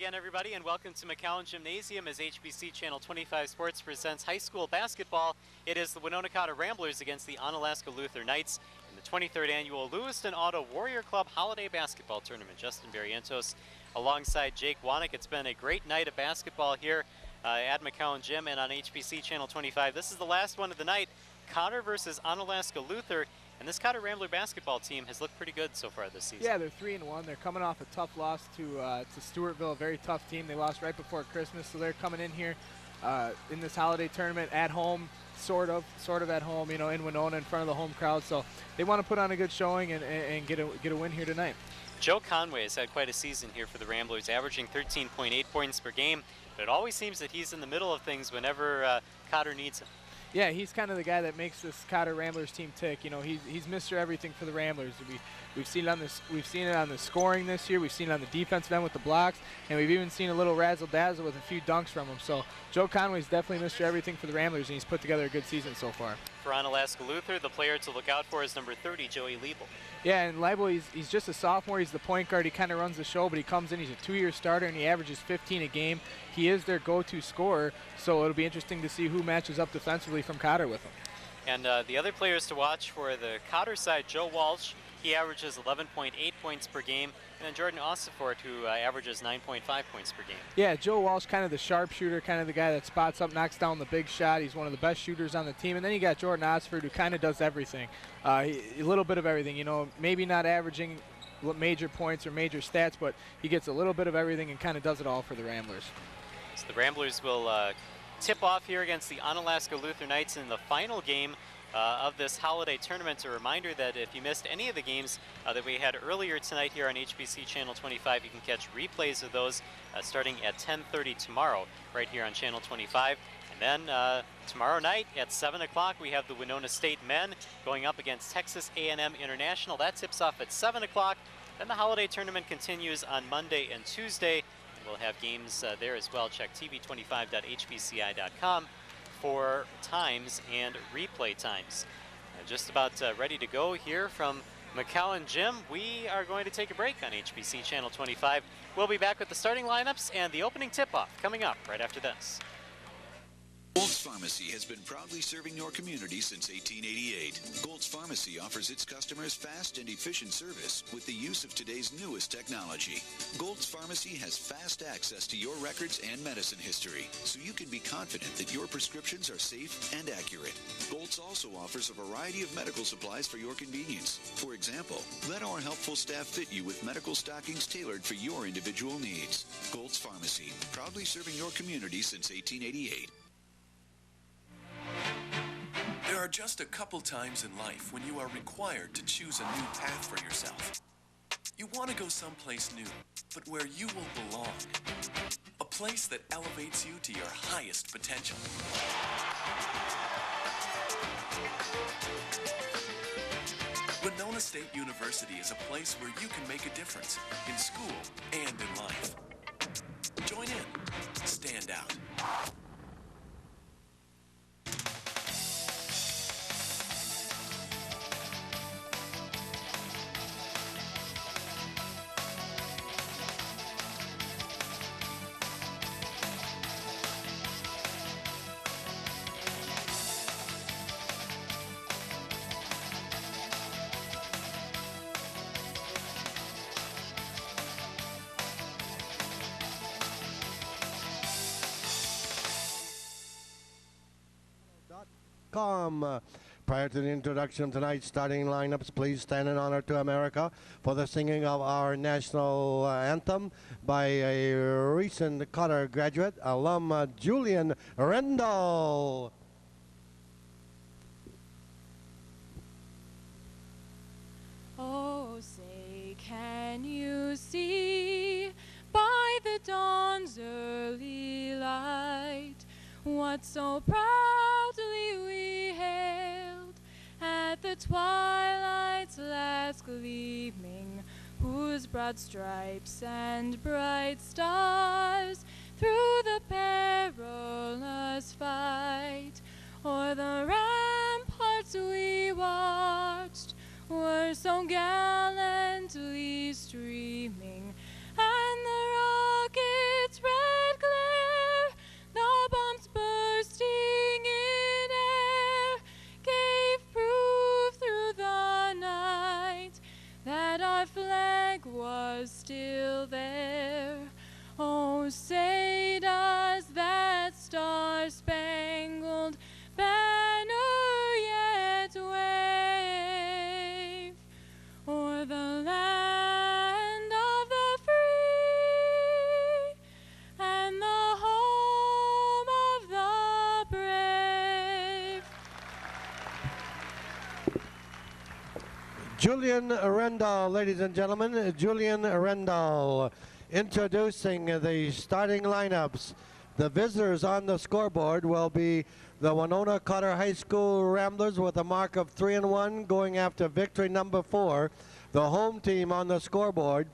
again, everybody, and welcome to McCown Gymnasium as HBC Channel 25 Sports presents high school basketball. It is the Cotter Ramblers against the Onalaska Luther Knights in the 23rd annual Lewiston Auto Warrior Club Holiday Basketball Tournament. Justin Barrientos alongside Jake Wanek. It's been a great night of basketball here at McCown Gym and on HBC Channel 25. This is the last one of the night, Cotter versus Onalaska Luther. And this Cotter Rambler basketball team has looked pretty good so far this season. Yeah, they're 3-1. They're coming off a tough loss to Stewartville, a very tough team. They lost right before Christmas, so they're coming in here in this holiday tournament at home, sort of at home, you know, in Winona in front of the home crowd. So they want to put on a good showing and get a win here tonight. Joe Conway has had quite a season here for the Ramblers, averaging 13.8 points per game, but it always seems that he's in the middle of things whenever Cotter needs him. Yeah, he's kind of the guy that makes this Cotter Ramblers team tick. You know, he's Mr. Everything for the Ramblers. We've seen it on the scoring this year. We've seen it on the defensive end with the blocks, and we've even seen a little razzle dazzle with a few dunks from him. So Joe Conway's definitely Mr. Everything for the Ramblers, and he's put together a good season so far. For Onalaska Luther, the player to look out for is number 30, Joey Liebel. Yeah, and Liebel, he's just a sophomore. He's the point guard. He kind of runs the show, but he comes in. He's a 2-year starter, and he averages 15 a game. He is their go-to scorer, so it'll be interesting to see who matches up defensively from Cotter with him. And the other players to watch for the Cotter side, Joe Walsh, he averages 11.8 points per game, and then Jordan Ossifort, who averages 9.5 points per game. Yeah, Joe Walsh, kind of the sharpshooter, kind of the guy that spots up, knocks down the big shot. He's one of the best shooters on the team. And then you got Jordan Ossifort, who kind of does everything, a little bit of everything. You know, maybe not averaging major points or major stats, but he gets a little bit of everything and kind of does it all for the Ramblers. So the Ramblers will tip off here against the Onalaska Luther Knights in the final game of this holiday tournament. A reminder that if you missed any of the games that we had earlier tonight here on HBC Channel 25, you can catch replays of those starting at 10:30 tomorrow right here on Channel 25. And then tomorrow night at 7 o'clock, we have the Winona State men going up against Texas A&M International. That tips off at 7 o'clock. Then the holiday tournament continues on Monday and Tuesday. We'll have games there as well. Check tv25.hbci.com for times and replay times. Just about ready to go here from McCown Gym. We are going to take a break on HBC Channel 25. We'll be back with the starting lineups and the opening tip-off coming up right after this. Gold's Pharmacy has been proudly serving your community since 1888. Gold's Pharmacy offers its customers fast and efficient service with the use of today's newest technology. Gold's Pharmacy has fast access to your records and medicine history, so you can be confident that your prescriptions are safe and accurate. Gold's also offers a variety of medical supplies for your convenience. For example, let our helpful staff fit you with medical stockings tailored for your individual needs. Gold's Pharmacy, proudly serving your community since 1888. There are just a couple times in life when you are required to choose a new path for yourself. You want to go someplace new, but where you will belong. A place that elevates you to your highest potential. Winona State University is a place where you can make a difference in school and in life. Join in. Stand out. Prior to the introduction of tonight's starting lineups, please stand in honor to America for the singing of our national anthem by a recent Cotter graduate, alum Julian Rendell. Oh, say, can you see by the dawn's early light what so proudly we hailed at the twilight's last gleaming, whose broad stripes and bright stars through the perilous fight o'er the ramparts we watched were so gallantly streaming, and the rockets say does that star-spangled banner yet wave o'er the land of the free and the home of the brave. Julian Rendall, ladies and gentlemen, Julian Rendall introducing the starting lineups. The visitors on the scoreboard will be the Winona Cotter High School Ramblers with a mark of 3-1 going after victory number 4. The home team on the scoreboard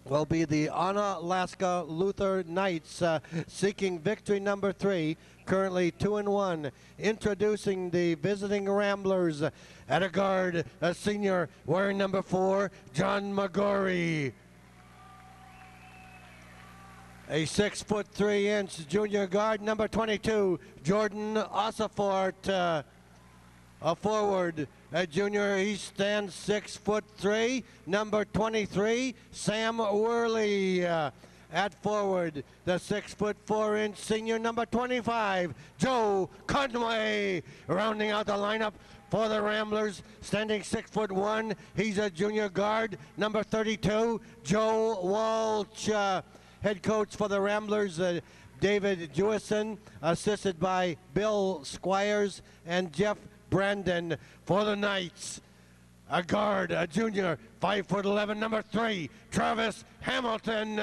will be the Onalaska Luther Knights seeking victory number 3, currently 2-1. Introducing the visiting Ramblers at a guard, a senior wearing number 4, John McGorry. A 6'3" junior guard, number 22, Jordan Ossifort. A forward, a junior, he stands 6'3", number 23, Sam Worley. At forward, the 6'4" senior, number 25, Joe Conway. Rounding out the lineup for the Ramblers, standing 6'1", he's a junior guard, number 32, Joe Walsh. Head coach for the Ramblers, David Jewison, assisted by Bill Squires and Jeff Brandon. For the Knights, a guard, a junior, 5'11", number 3, Travis Hamilton.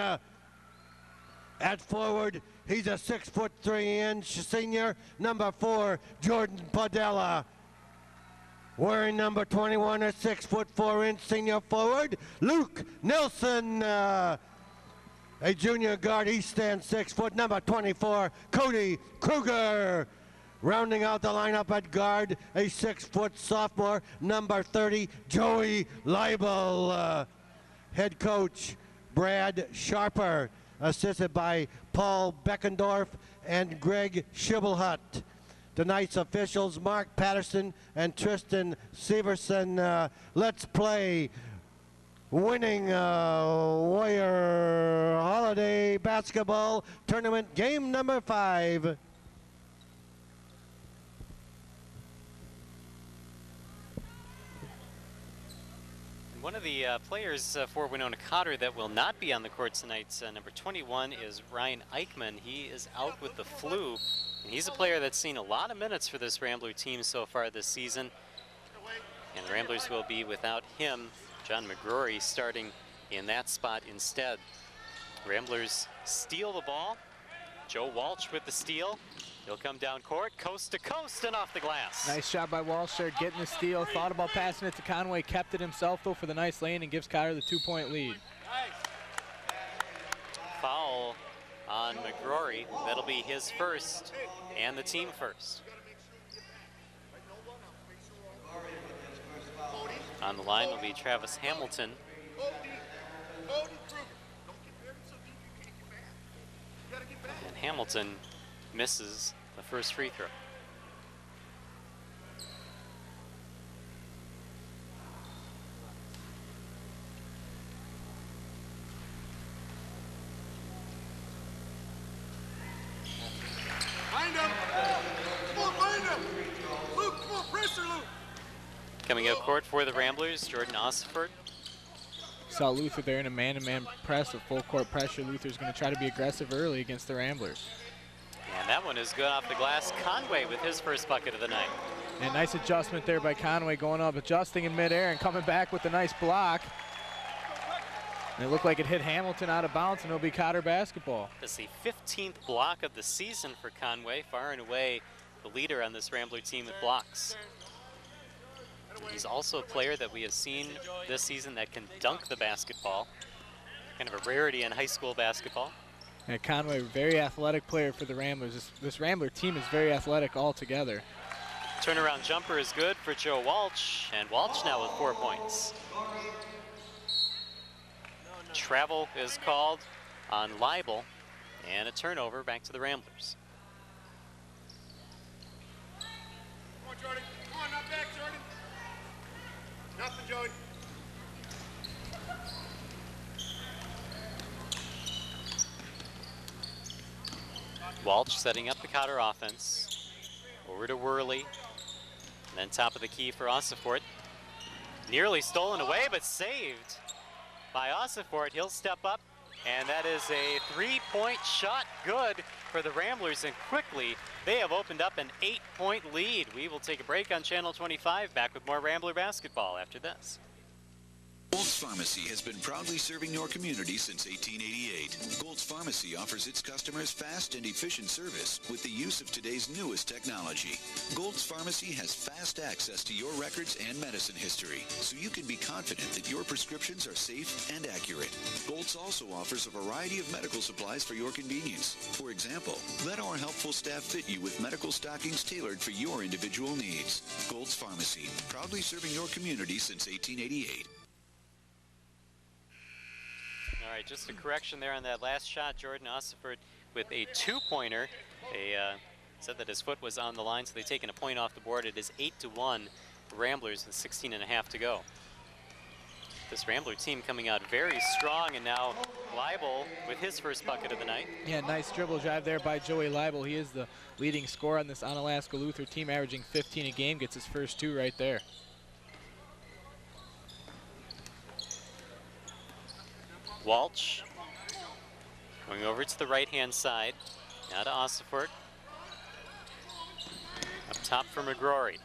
At forward, he's a 6'3" senior, number 4, Jordan Padella. Wearing number 21, a 6'4" senior forward, Luke Nelson. A junior guard, he stands 6 foot, number 24, Cody Kruger. Rounding out the lineup at guard, a 6-foot sophomore, number 30, Joey Leibel. Head coach, Brad Sharper, assisted by Paul Beckendorf and Greg Schibelhut. Tonight's officials, Mark Patterson and Tristan Severson. Let's play winning Warrior Holiday Basketball Tournament game number 5. One of the players for Winona Cotter that will not be on the court tonight, number 21, is Ryan Eichmann. He is out with the flu, and he's a player that's seen a lot of minutes for this Rambler team so far this season. And the Ramblers will be without him. John McGrory starting in that spot instead. Ramblers steal the ball. Joe Walsh with the steal. He'll come down court, coast to coast and off the glass. Nice shot by Walsh there, getting the steal. Thought about passing it to Conway, kept it himself though for the nice lane and gives Cotter the 2-point lead. Foul on McGrory. That'll be his first and the team first. On the line will be Travis Hamilton. And Hamilton misses the first free throw. Find him! Come on, find him! Luke, come on, pressure, Luke! Coming up court for the Ramblers, Jordan Ossifort. Saw Luther there in a man-to-man press with full court pressure. Luther's going to try to be aggressive early against the Ramblers. And that one is good off the glass. Conway with his first bucket of the night. And nice adjustment there by Conway, going up, adjusting in midair and coming back with a nice block. And it looked like it hit Hamilton out of bounds, and it'll be Cotter basketball. It's the 15th block of the season for Conway, far and away the leader on this Rambler team with blocks. He's also a player that we have seen this season that can dunk the basketball. Kind of a rarity in high school basketball. And Conway, very athletic player for the Ramblers. This Rambler team is very athletic altogether. Turnaround jumper is good for Joe Walsh, and Walsh now with 4 points. Travel is called on Leibel, and a turnover back to the Ramblers. Come on, Jordan. Come on, not back, Jordan. Nothing, Jordan. Walsh setting up the Cotter offense. Over to Worley. And then top of the key for Ossifort. Nearly stolen away, but saved by Ossifort. He'll step up, and that is a 3-point shot. Good for the Ramblers, and quickly they have opened up an 8-point lead. We will take a break on Channel 25. Back with more Rambler basketball after this. Gold's Pharmacy has been proudly serving your community since 1888. Gold's Pharmacy offers its customers fast and efficient service with the use of today's newest technology. Gold's Pharmacy has fast access to your records and medicine history, so you can be confident that your prescriptions are safe and accurate. Gold's also offers a variety of medical supplies for your convenience. For example, let our helpful staff fit you with medical stockings tailored for your individual needs. Gold's Pharmacy, proudly serving your community since 1888. All right, just a correction there on that last shot. Jordan Ossiford with a 2-pointer. They said that his foot was on the line, so they've taken a point off the board. It is 8-1 Ramblers with 16.5 to go. This Rambler team coming out very strong, and now Leibel with his first bucket of the night. Yeah, nice dribble drive there by Joey Leibel. He is the leading scorer on this Onalaska Luther team, averaging 15 a game, gets his first 2 right there. Walsh going over to the right-hand side. Now to Ossifort. Up top for McGrory.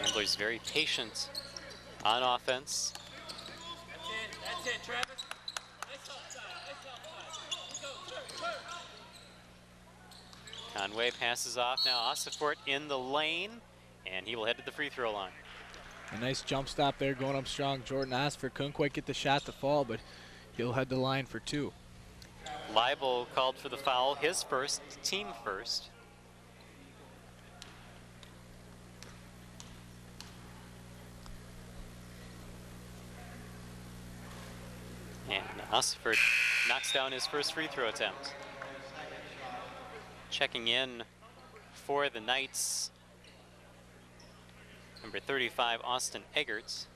Ramblers very patient on offense. That's it, Travis. Conway passes off now. Ossifort in the lane, and he will head to the free throw line. A nice jump stop there, going up strong. Jordan Ossifort couldn't quite get the shot to fall, but he'll head the line for 2. Leibel called for the foul, his first, team first. And Ossifort knocks down his first free throw attempt. Checking in for the Knights, number 35, Austin Eggerts.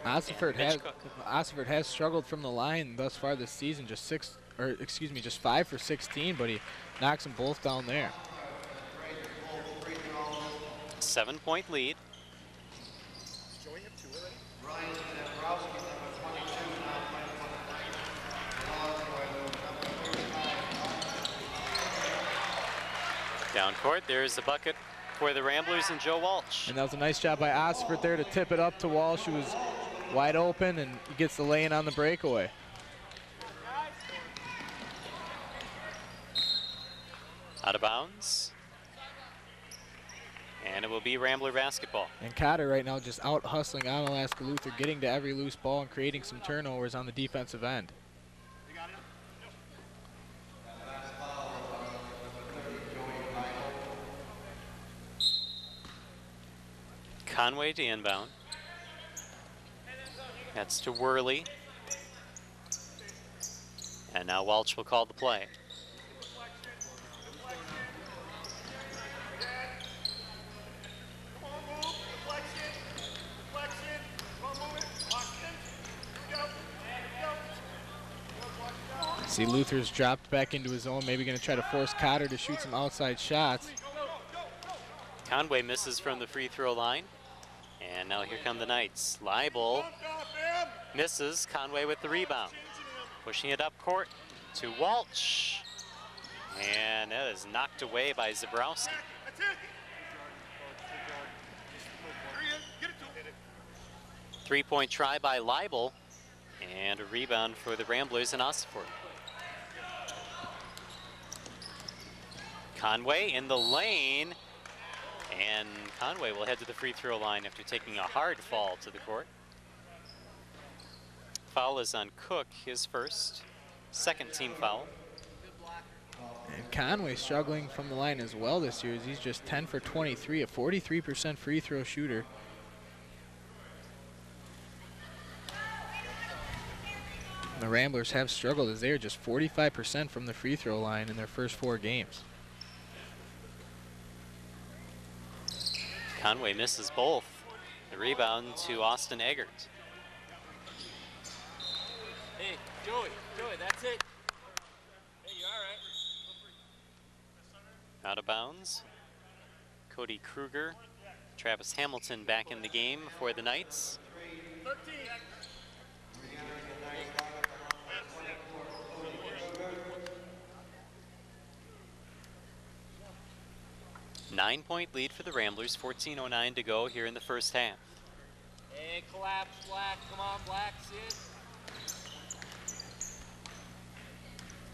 Ossifort has struggled from the line thus far this season, just 5 for 16, but he knocks them both down there. 7-point lead. Down court, there's the bucket for the Ramblers and Joe Walsh. And that was a nice job by Ossifort there to tip it up to Walsh, who was wide open, and he gets the lay-in on the breakaway. Out of bounds. And it will be Rambler basketball. And Cotter right now just out hustling Onalaska Luther, getting to every loose ball and creating some turnovers on the defensive end. Conway to inbound. That's to Worley. And now Walsh will call the play. See, Luther's dropped back into his zone, maybe going to try to force Cotter to shoot some outside shots. Conway misses from the free throw line. And now here come the Knights. Leibel misses. Conway with the rebound. Pushing it up court to Walsh. And that is knocked away by Zabrowski. 3-point try by Leibel. And a rebound for the Ramblers and Ossifort. Conway in the lane. And Conway will head to the free throw line after taking a hard fall to the court. Foul is on Cook, his first, second team foul. And Conway struggling from the line as well this year, as he's just 10 for 23, a 43% free throw shooter. And the Ramblers have struggled, as they are just 45% from the free throw line in their first 4 games. Conway misses both. The rebound to Austin Eggert. Hey, Joey, that's it. Hey, you all right? Out of bounds. Cody Kruger, Travis Hamilton back in the game for the Knights. 9-point lead for the Ramblers, 14:09 to go here in the first half. Hey, collapse, Black. Come on, Black, sit.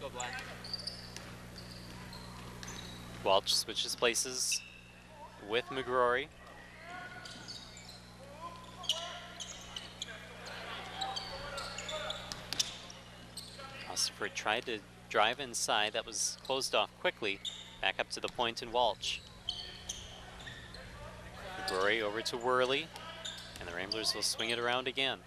Let's go, Black. Welch switches places with McGrory. Ossiford tried to drive inside. That was closed off quickly. Back up to the point in Walsh. McGrory over to Worley. And the Ramblers will swing it around again.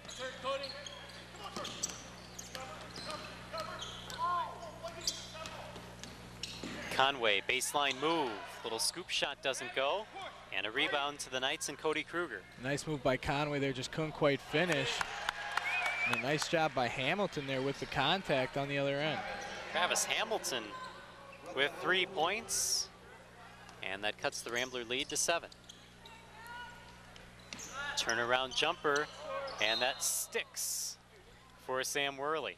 Conway, baseline move. Little scoop shot doesn't go. And a rebound to the Knights and Cody Kruger. Nice move by Conway there, just couldn't quite finish. And a nice job by Hamilton there with the contact on the other end. Travis Hamilton with 3 points. And that cuts the Rambler lead to 7. Turnaround jumper, and that sticks for Sam Worley.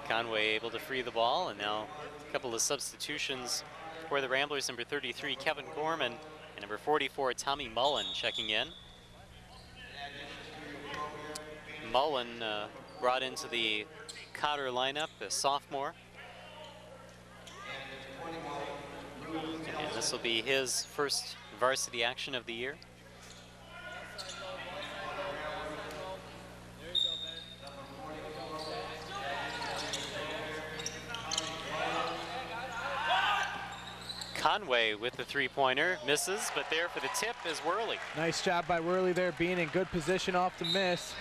Conway able to free the ball, and now a couple of substitutions for the Ramblers. Number 33, Kevin Gorman, and number 44, Tommy Mullen checking in. Mullen brought into the Cotter lineup, a sophomore. And this will be his first varsity action of the year. Conway with the three-pointer, misses, but there for the tip is Worley. Nice job by Worley there, being in good position off the miss.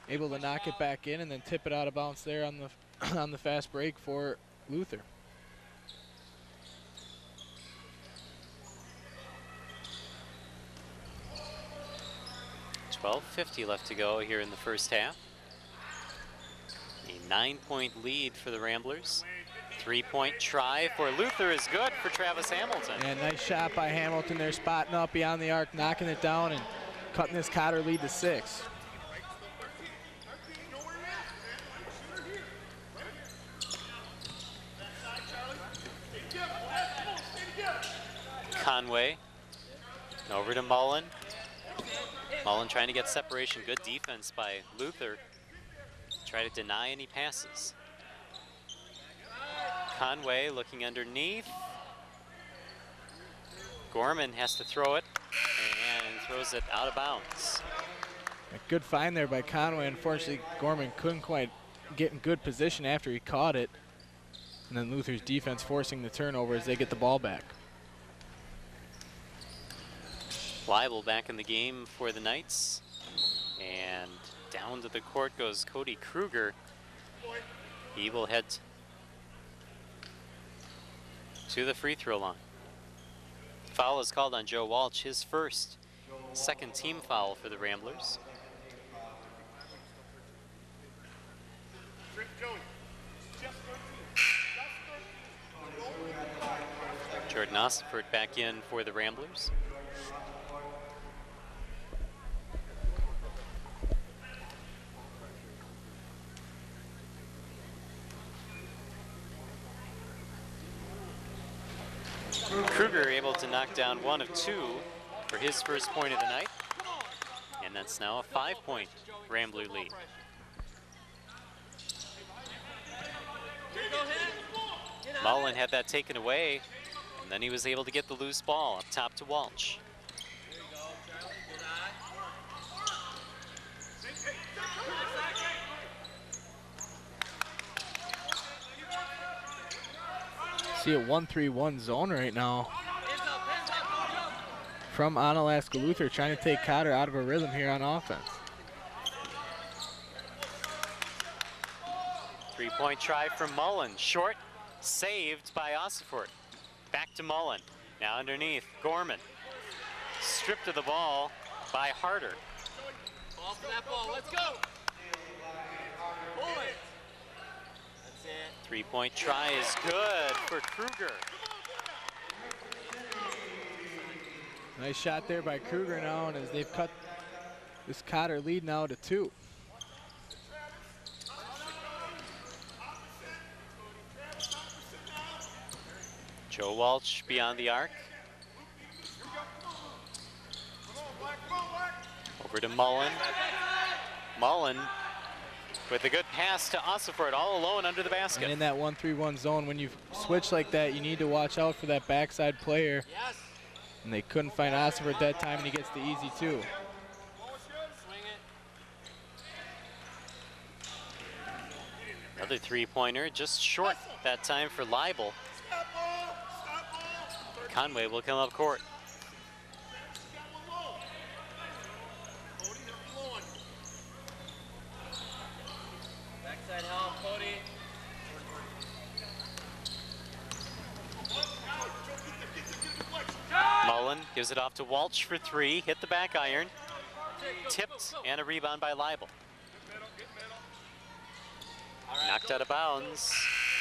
Able to knock it back in and then tip it out of bounds there on the on the fast break for Luther. $12:50 left to go here in the first half. A 9-point lead for the Ramblers. 3-point try for Luther is good for Travis Hamilton. And nice shot by Hamilton there, spotting up beyond the arc, knocking it down and cutting this Cotter lead to 6. Conway over to Mullen. Mullen trying to get separation. Good defense by Luther. Try to deny any passes. Conway looking underneath. Gorman has to throw it and throws it out of bounds. A good find there by Conway. Unfortunately, Gorman couldn't quite get in good position after he caught it. And then Luther's defense forcing the turnover as they get the ball back. Leibel back in the game for the Knights. And down to the court goes Cody Kruger. He will head to the free throw line. Foul is called on Joe Walsh, his first, second team foul for the Ramblers. Jordan Ossiford back in for the Ramblers. Kruger able to knock down 1 of 2 for his first point of the night. And that's now a 5-point Rambler lead. Mullen had that taken away, and then he was able to get the loose ball up top to Walsh. See a 1-3-1 zone right now from Onalaska Luther, trying to take Cotter out of a rhythm here on offense. 3-point try from Mullen, short, Saved by Ossifort. Back to Mullen. Now underneath, Gorman. Stripped of the ball by Harder. Ball for that ball. Let's go. Pull it. That's it. Three-point try is good for Kruger. Nice shot there by Kruger now, and as they've cut this Cotter lead now to 2. Joe Walsh beyond the arc. Over to Mullen. Mullen with a good pass to Ossifort, all alone under the basket. And in that 1-3-1 zone, when you switch like that, you need to watch out for that backside player. Yes. And they couldn't find Ossifort at that time, and he gets the easy 2. Swing it. Another three-pointer, just short that time for Leibel. Conway will come up court. Backside help, Cody. Mullen gives it off to Walsh for 3, hit the back iron, tipped, and a rebound by Leibel. Knocked out of bounds.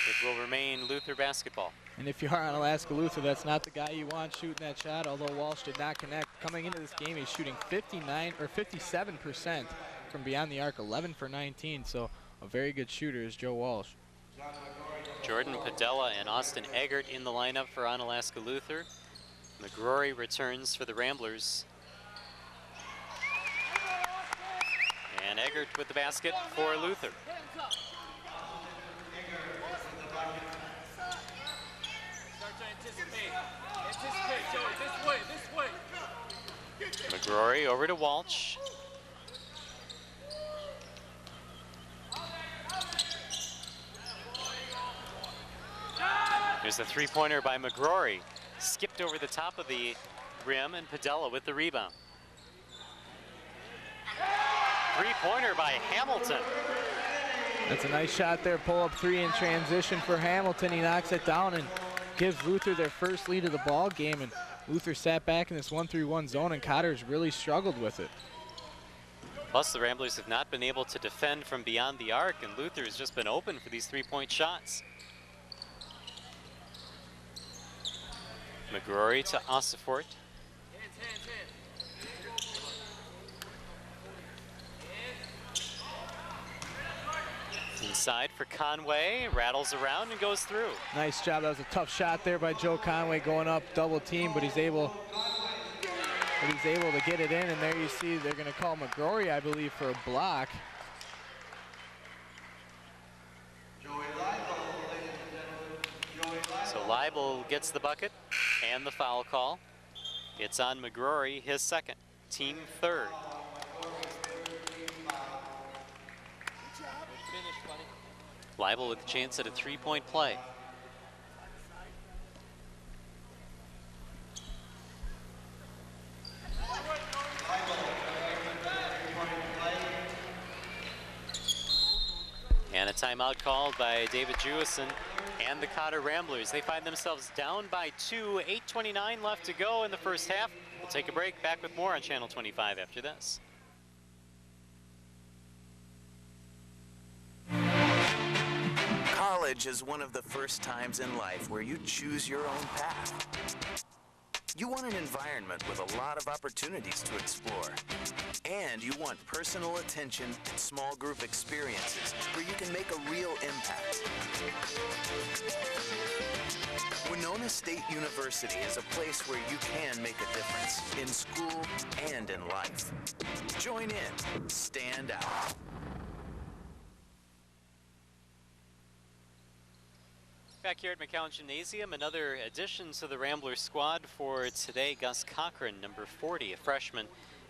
It will remain Luther basketball. And if you are on Onalaska Luther, that's not the guy you want shooting that shot, although Walsh did not connect. Coming into this game, he's shooting 57% from beyond the arc, 11 for 19, so a very good shooter is Joe Walsh. Jordan Padella and Austin Eggert in the lineup for Onalaska Luther. McGrory returns for the Ramblers. And Eggert with the basket for Luther. Anticipate, Joey. This way. McGrory over to Walsh. There's a three-pointer by McGrory. Skipped over the top of the rim, and Padella with the rebound. Three-pointer by Hamilton. That's a nice shot there, pull-up 3 in transition for Hamilton. He knocks it down and gives Luther their first lead of the ball game, and Luther sat back in this 1-3-1 zone, and Cotter's really struggled with it. Plus, the Ramblers have not been able to defend from beyond the arc, and Luther has just been open for these three-point shots. McGrory to Ossifort. Inside for Conway, rattles around and goes through. Nice job. That was a tough shot there by Joe Conway going up double team, but he's able to get it in, and there you see they're going to call McGrory, I believe, for a block. So Leibel gets the bucket and the foul call. It's on McGrory, his second, team third. Leibel with a chance at a three-point play. And a timeout called by David Jewison and the Cotter Ramblers. They find themselves down by 2, 8:29 left to go in the first half. We'll take a break, back with more on Channel 25 after this. College is one of the first times in life where you choose your own path. You want an environment with a lot of opportunities to explore. And you want personal attention and small group experiences where you can make a real impact. Winona State University is a place where you can make a difference in school and in life. Join in. Stand out. Back here at McCown Gymnasium, another addition to the Rambler squad for today. Gus Cochran, number 40, a freshman,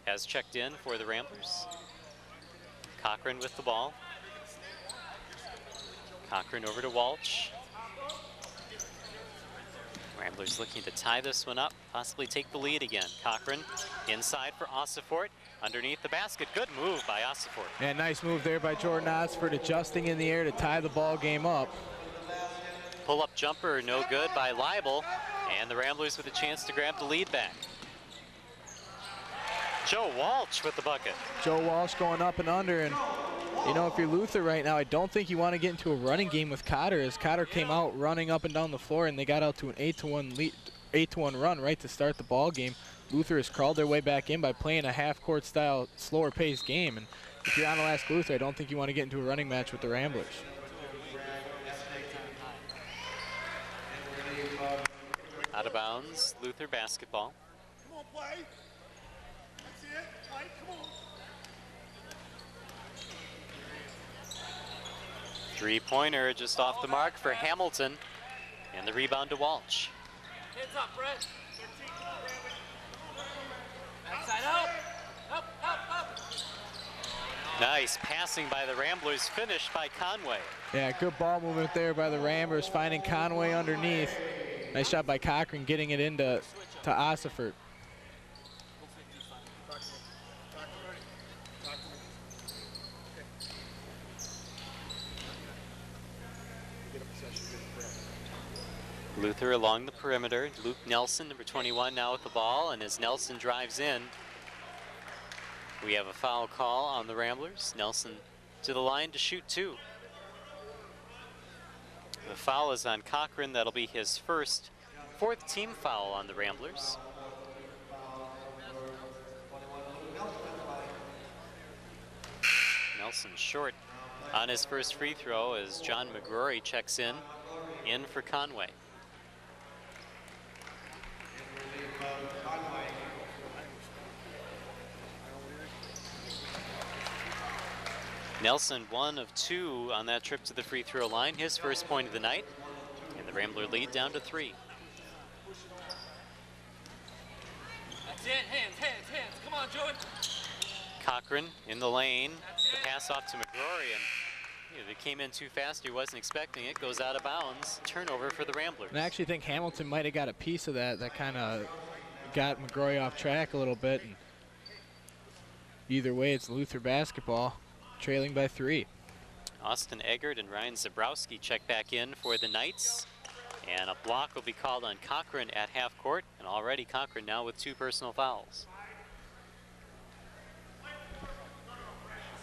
has checked in for the Ramblers. Cochran with the ball. Cochran over to Walsh. Ramblers looking to tie this one up, possibly take the lead again. Cochran inside for Ossifort, underneath the basket. Good move by Ossifort. And nice move there by Jordan Ossifort, adjusting in the air to tie the ball game up. pull-up jumper, no good by Leibel, and the Ramblers with a chance to grab the lead back. Joe Walsh with the bucket. Joe Walsh going up and under, and you know, if you're Luther right now, I don't think you want to get into a running game with Cotter, as Cotter came out running up and down the floor, and they got out to an 8-1 lead, 8-1 run right to start the ball game. Luther has crawled their way back in by playing a half-court style, slower-paced game, and if you're Onalaska Luther, I don't think you want to get into a running match with the Ramblers. Out of bounds, Luther basketball. Come on, play. That's it. Play, come on. Three-pointer just off the mark for Hamilton, and the rebound to Walsh. Hands up, Brett. Backside up. Up, up, up. Nice passing by the Ramblers, finished by Conway. Yeah, good ball movement there by the Ramblers, finding Conway underneath. Nice shot by Cochran, getting it into Ossiford. Luther along the perimeter. Luke Nelson, number 21, now with the ball, and as Nelson drives in, we have a foul call on the Ramblers. Nelson to the line to shoot two. The foul is on Cochran. That'll be his fourth team foul on the Ramblers. Nelson short on his first free throw as John McGrory checks in for Conway. Nelson, 1 of 2 on that trip to the free throw line, his first point of the night, and the Rambler lead down to 3. That's it, hands, hands, hands. Come on, Joey. Cochran in the lane, the pass off to McGrory, and they came in too fast, he wasn't expecting it, goes out of bounds, turnover for the Ramblers. And I actually think Hamilton might have got a piece of that kind of got McGrory off track a little bit. And either way, it's Luther basketball, trailing by 3. Austin Eggert and Ryan Zabrowski check back in for the Knights, and a block will be called on Cochran at half court, and already Cochran now with 2 personal fouls.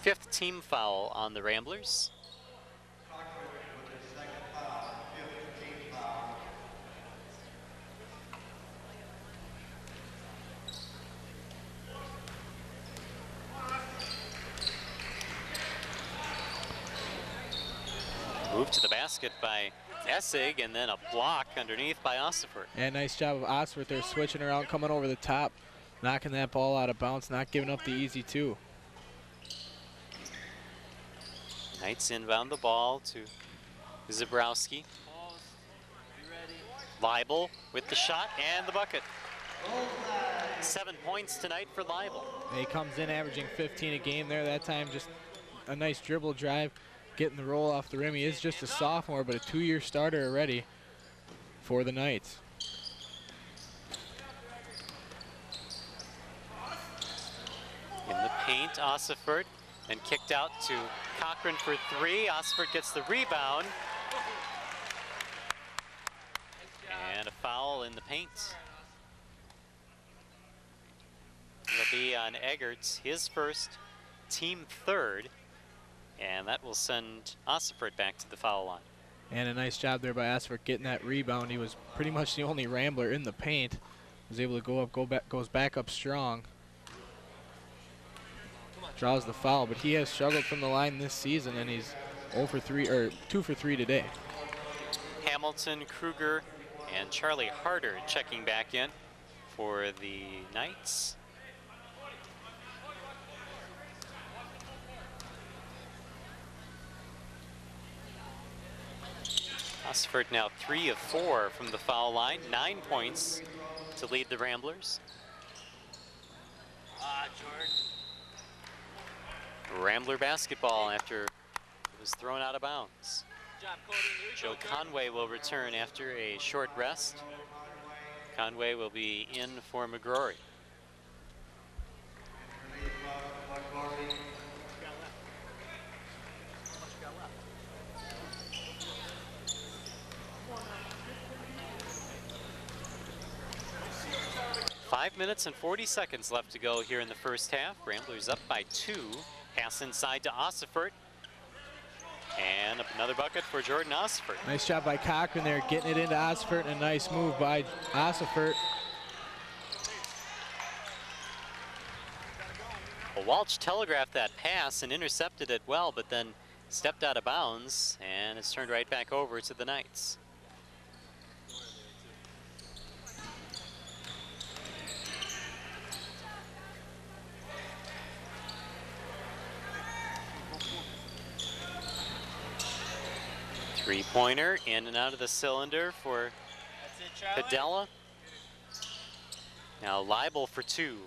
5th team foul on the Ramblers. Move to the basket by Essig, and then a block underneath by Ossiford. And nice job of Ossiford there, switching around, coming over the top, knocking that ball out of bounds, not giving up the easy 2. Knights inbound the ball to Zabrowski. Leibel with the shot and the bucket. 7 points tonight for Leibel. And he comes in averaging 15 a game there. That time just a nice dribble drive, getting the roll off the rim. He is just a sophomore, but a 2-year starter already for the Knights. In the paint, Ossiford, and kicked out to Cochran for 3. Ossiford gets the rebound. And a foul in the paint. It'll be on Eggerts, his first, team 3rd. And that will send Ossiford back to the foul line. And a nice job there by Ossiford getting that rebound. He was pretty much the only Rambler in the paint. Was able to goes back up strong. Draws the foul, but he has struggled from the line this season, and he's 2 for 3 today. Hamilton, Kruger, and Charlie Harder checking back in for the Knights. Ossiford now 3 of 4 from the foul line, 9 points to lead the Ramblers. Jordan. Rambler basketball after it was thrown out of bounds. Good job, Cody. Here we Joe go, Conway will return after a short rest. Conway will be in for McGrory. 5 minutes and 40 seconds left to go here in the first half. Ramblers up by 2. Pass inside to Ossifert. And another bucket for Jordan Ossifert. Nice job by Cochran there, getting it into Ossifert, and a nice move by Ossifert. Well, Walsh telegraphed that pass and intercepted it well, but then stepped out of bounds, and it's turned right back over to the Knights. Three-pointer in and out of the cylinder for Padella. Now Leibel for 2.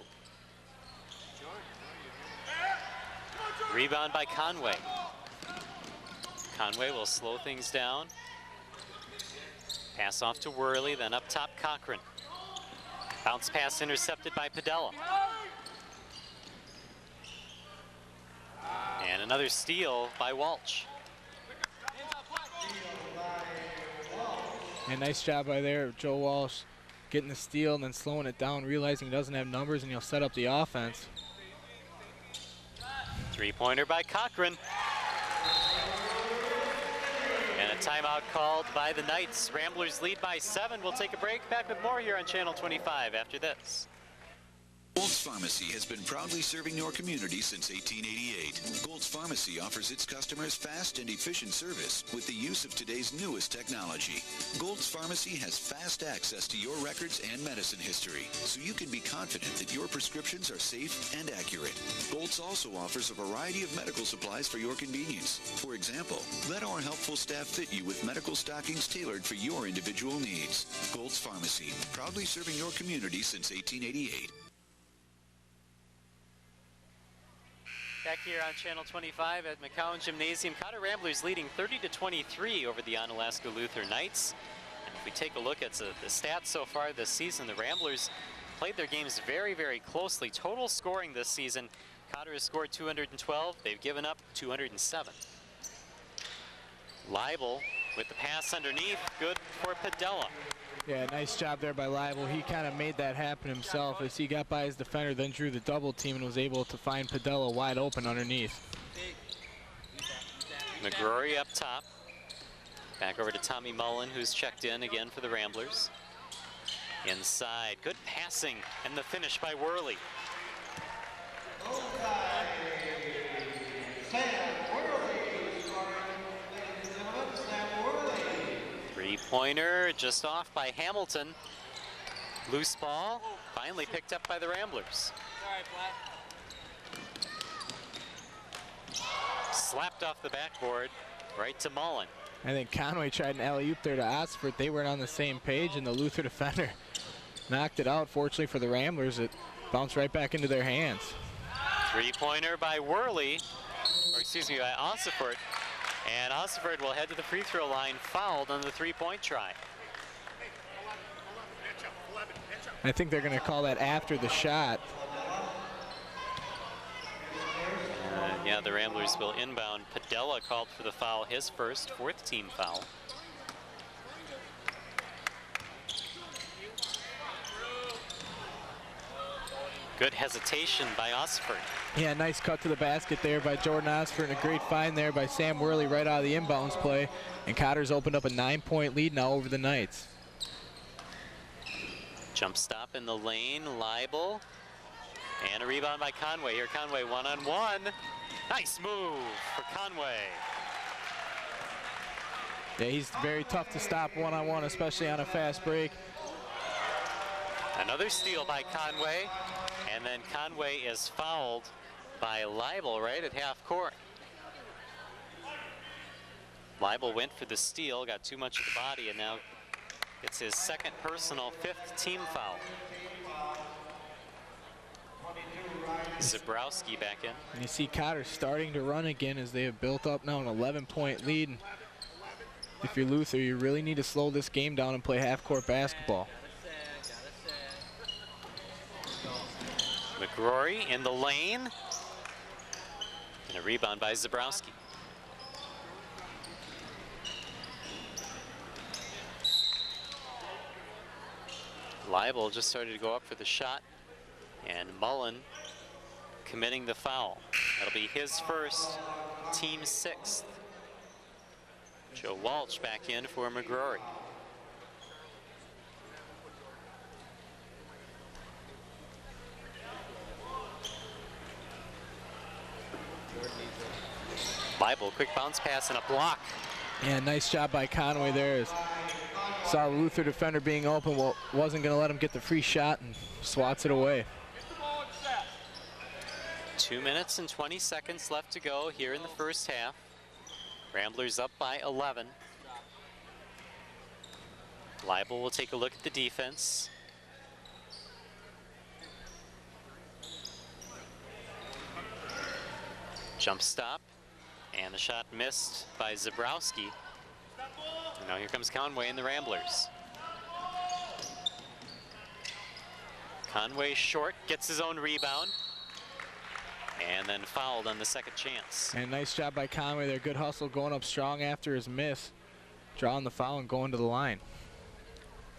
Rebound by Conway. Conway will slow things down. Pass off to Worley, then up top Cochran. Bounce pass intercepted by Padella. And another steal by Walsh. And nice job by there, Joe Walsh, getting the steal and then slowing it down, realizing he doesn't have numbers, and he'll set up the offense. Three-pointer by Cochran. And a timeout called by the Knights. Ramblers lead by 7. We'll take a break. Back with more here on Channel 25 after this. Gold's Pharmacy has been proudly serving your community since 1888. Gold's Pharmacy offers its customers fast and efficient service with the use of today's newest technology. Gold's Pharmacy has fast access to your records and medicine history, so you can be confident that your prescriptions are safe and accurate. Gold's also offers a variety of medical supplies for your convenience. For example, let our helpful staff fit you with medical stockings tailored for your individual needs. Gold's Pharmacy, proudly serving your community since 1888. Back here on Channel 25 at McCown Gymnasium, Cotter Ramblers leading 30-23 over the Onalaska Luther Knights. And if we take a look at the stats so far this season, the Ramblers played their games very, very closely. Total scoring this season, Cotter has scored 212. They've given up 207. Leibel with the pass underneath, good for Padella. Yeah, nice job there by Leibel. He kind of made that happen himself as he got by his defender, then drew the double team and was able to find Padella wide open underneath. McGrory up top. Back over to Tommy Mullen, who's checked in again for the Ramblers. Inside, good passing, and the finish by Worley. Three-pointer just off by Hamilton. Loose ball, finally picked up by the Ramblers. Slapped off the backboard, right to Mullen. I think Conway tried an alley-oop there to Ossifert. They weren't on the same page, and the Luther defender knocked it out. Fortunately for the Ramblers, it bounced right back into their hands. Three-pointer by Worley, or excuse me, by Ossifert. And Ossifert will head to the free throw line, fouled on the three-point try. I think they're going to call that after the shot. Yeah, the Ramblers will inbound. Padella called for the foul, his first, 4th team foul. Good hesitation by Ossifert. Yeah, nice cut to the basket there by Jordan Ossifert, and a great find there by Sam Worley right out of the inbounds play. And Cotter's opened up a 9-point lead now over the Knights. Jump stop in the lane, Leibel. And a rebound by Conway. Here Conway one-on-one. Nice move for Conway. Yeah, he's very tough to stop one-on-one, especially on a fast break. Another steal by Conway. And then Conway is fouled by Leibel right at half court. Leibel went for the steal, got too much of the body, and now it's his second personal, 5th team foul. Zabrowski back in. And you see Cotter starting to run again as they have built up now an 11-point lead. And if you're Luther, you really need to slow this game down and play half-court basketball. McGrory in the lane. And a rebound by Zabrowski. Leibel just started to go up for the shot. And Mullen committing the foul. That'll be his first, team 6th. Joe Walsh back in for McCrory. Leibel, quick bounce pass and a block. Yeah, nice job by Conway there. Saw the Luther defender being open, well, wasn't going to let him get the free shot and swats it away. 2 minutes and 20 seconds left to go here in the first half. Ramblers up by 11. Leibel will take a look at the defense. Jump stop, and the shot missed by Zabrowski. And now here comes Conway and the Ramblers. Conway short, gets his own rebound, and then fouled on the second chance. And nice job by Conway there, good hustle, going up strong after his miss, drawing the foul and going to the line.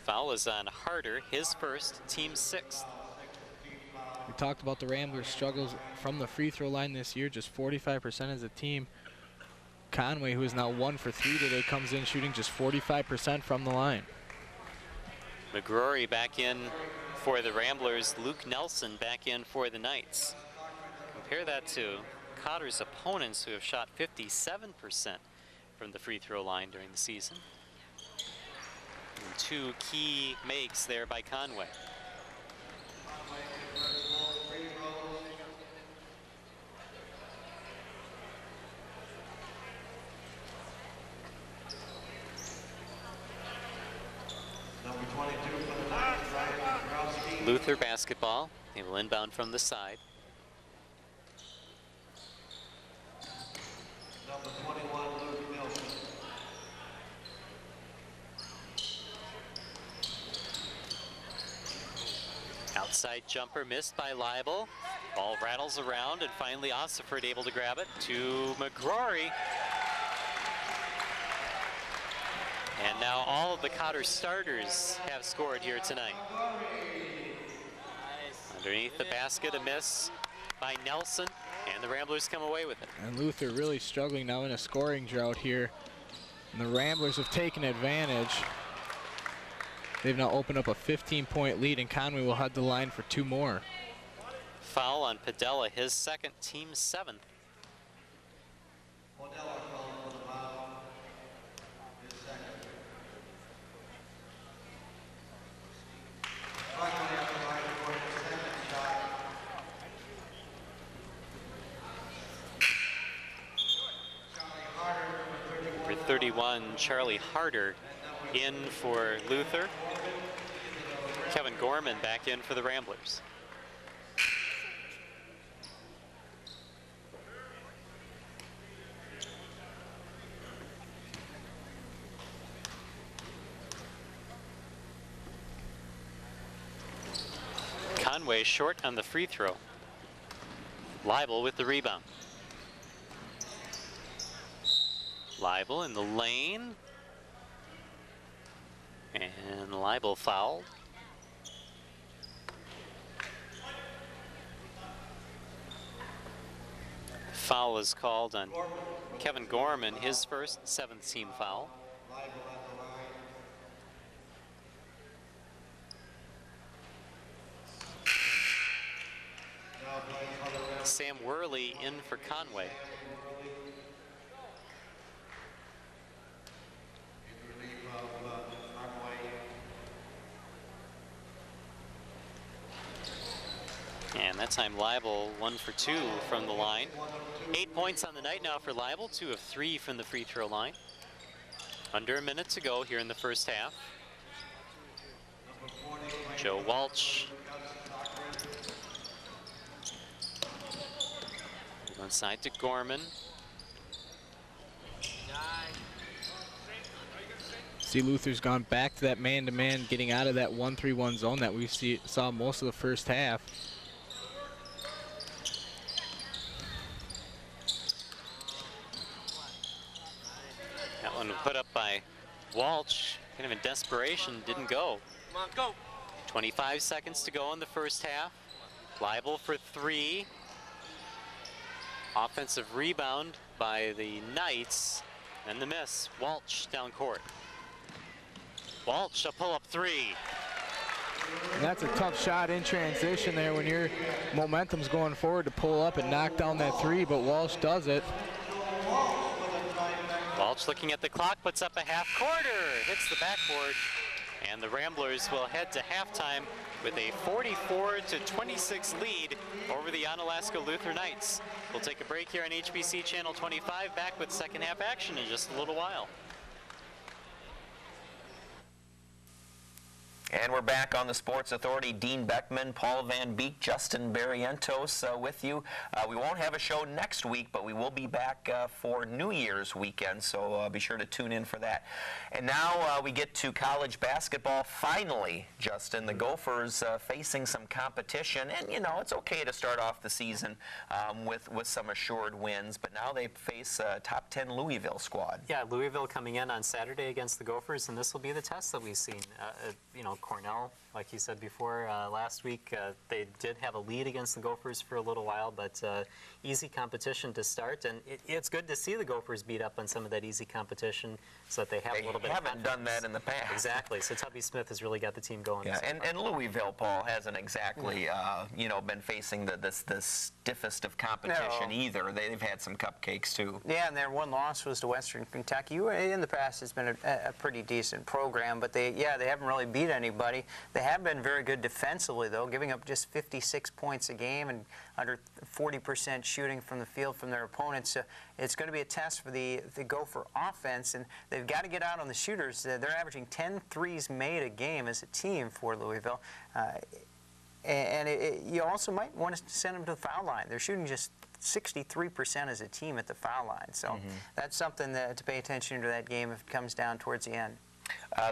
Foul is on Harder, his first, team 6th. We talked about the Ramblers' struggles from the free throw line this year, just 45% as a team. Conway, who is now 1 for 3 today, comes in shooting just 45% from the line. McCrory back in for the Ramblers, Luke Nelson back in for the Knights. Compare that to Cotter's opponents, who have shot 57% from the free throw line during the season. And 2 key makes there by Conway. Luther basketball. He will inbound from the side. Number 21, Luke Nelson. Outside jumper missed by Leibel. Ball rattles around, and finally Ossiford able to grab it to McCrory. And now all of the Cotter starters have scored here tonight. Underneath the basket, a miss by Nelson, and the Ramblers come away with it. And Luther really struggling now in a scoring drought here. And the Ramblers have taken advantage. They've now opened up a 15-point lead, and Conway will head the line for 2 more. Foul on Padella, his second, team 7th. Number 31, Charlie Harder in for Luther. Kevin Gorman back in for the Ramblers. Conway short on the free throw. Leibel with the rebound. Leibel in the lane. And Leibel fouled. Foul is called on Kevin Gorman, his first, 7th team foul. Sam Worley in for Conway. And that time Leibel 1 for 2 from the line. 8 points on the night now for Leibel, 2 of 3 from the free throw line. Under a minute to go here in the first half. Joe Walsh. One side to Gorman. See, Luther's gone back to that man-to-man, getting out of that 1-3-1 zone that we saw most of the first half. That one put up by Walsh, kind of in desperation, didn't go. Come on, go. 25 seconds to go in the first half. Liable for 3. Offensive rebound by the Knights, and the miss. Walsh down court. Walsh, a pull-up 3. And that's a tough shot in transition there when your momentum's going forward to pull up and knock down that 3, but Walsh does it. Walsh looking at the clock, puts up a half-quarter, hits the backboard, and the Ramblers will head to halftime with a 44-26 lead over the Onalaska Luther Knights. We'll take a break here on HBC Channel 25, back with second half action in just a little while. And we're back on the Sports Authority. Dean Beckman, Paul Van Beek, Justin Barrientos with you. We won't have a show next week, but we will be back for New Year's weekend, so be sure to tune in for that. And now we get to college basketball. Finally, Justin, the Gophers facing some competition. And, you know, it's okay to start off the season with some assured wins, but now they face a top 10 Louisville squad. Yeah, Louisville coming in on Saturday against the Gophers, and this will be the test that we've seen. You know, Cornell, like you said before, last week, they did have a lead against the Gophers for a little while, but easy competition to start, and it's good to see the Gophers beat up on some of that easy competition so that they have a little bit of confidence. They haven't done that in the past. Exactly, so Tubby Smith has really got the team going. Yeah, and Louisville, Paul, hasn't exactly, you know, been facing the stiffest of competition either. They've had some cupcakes, too. Yeah, and their one loss was to Western Kentucky. In the past, it's been a pretty decent program, but they haven't really beat anybody. They have been very good defensively, though, giving up just 56 points a game and under 40% shooting from the field from their opponents. It's going to be a test for the Gopher offense, and they've got to get out on the shooters. They're averaging 10 threes made a game as a team for Louisville. You also might want to send them to the foul line. They're shooting just 63% as a team at the foul line. So that's something to pay attention to that game if it comes down towards the end.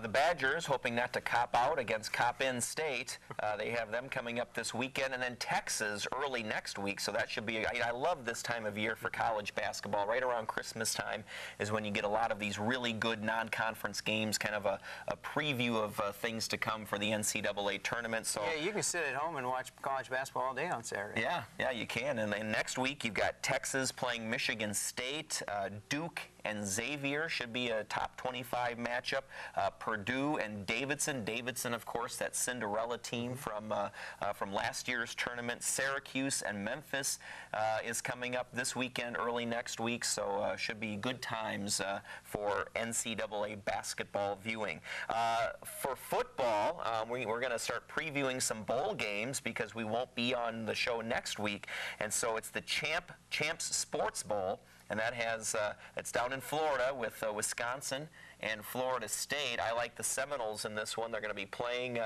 The Badgers, hoping not to cop out against Coppin State. They have them coming up this weekend, and then Texas early next week. So that should be, I love this time of year for college basketball. Right around Christmas time is when you get a lot of these really good non-conference games, kind of a preview of things to come for the NCAA tournament. So yeah, you can sit at home and watch college basketball all day on Saturday. Yeah, you can. And then next week you've got Texas playing Michigan State, Duke and Xavier should be a top 25 matchup. Purdue and Davidson. Davidson, of course, that Cinderella team from last year's tournament. Syracuse and Memphis is coming up this weekend, early next week, so should be good times for NCAA basketball viewing. For football, we're going to start previewing some bowl games because we won't be on the show next week, and so it's the Champs Sports Bowl. And that has, it's down in Florida with Wisconsin and Florida State. I like the Seminoles in this one. They're going to be playing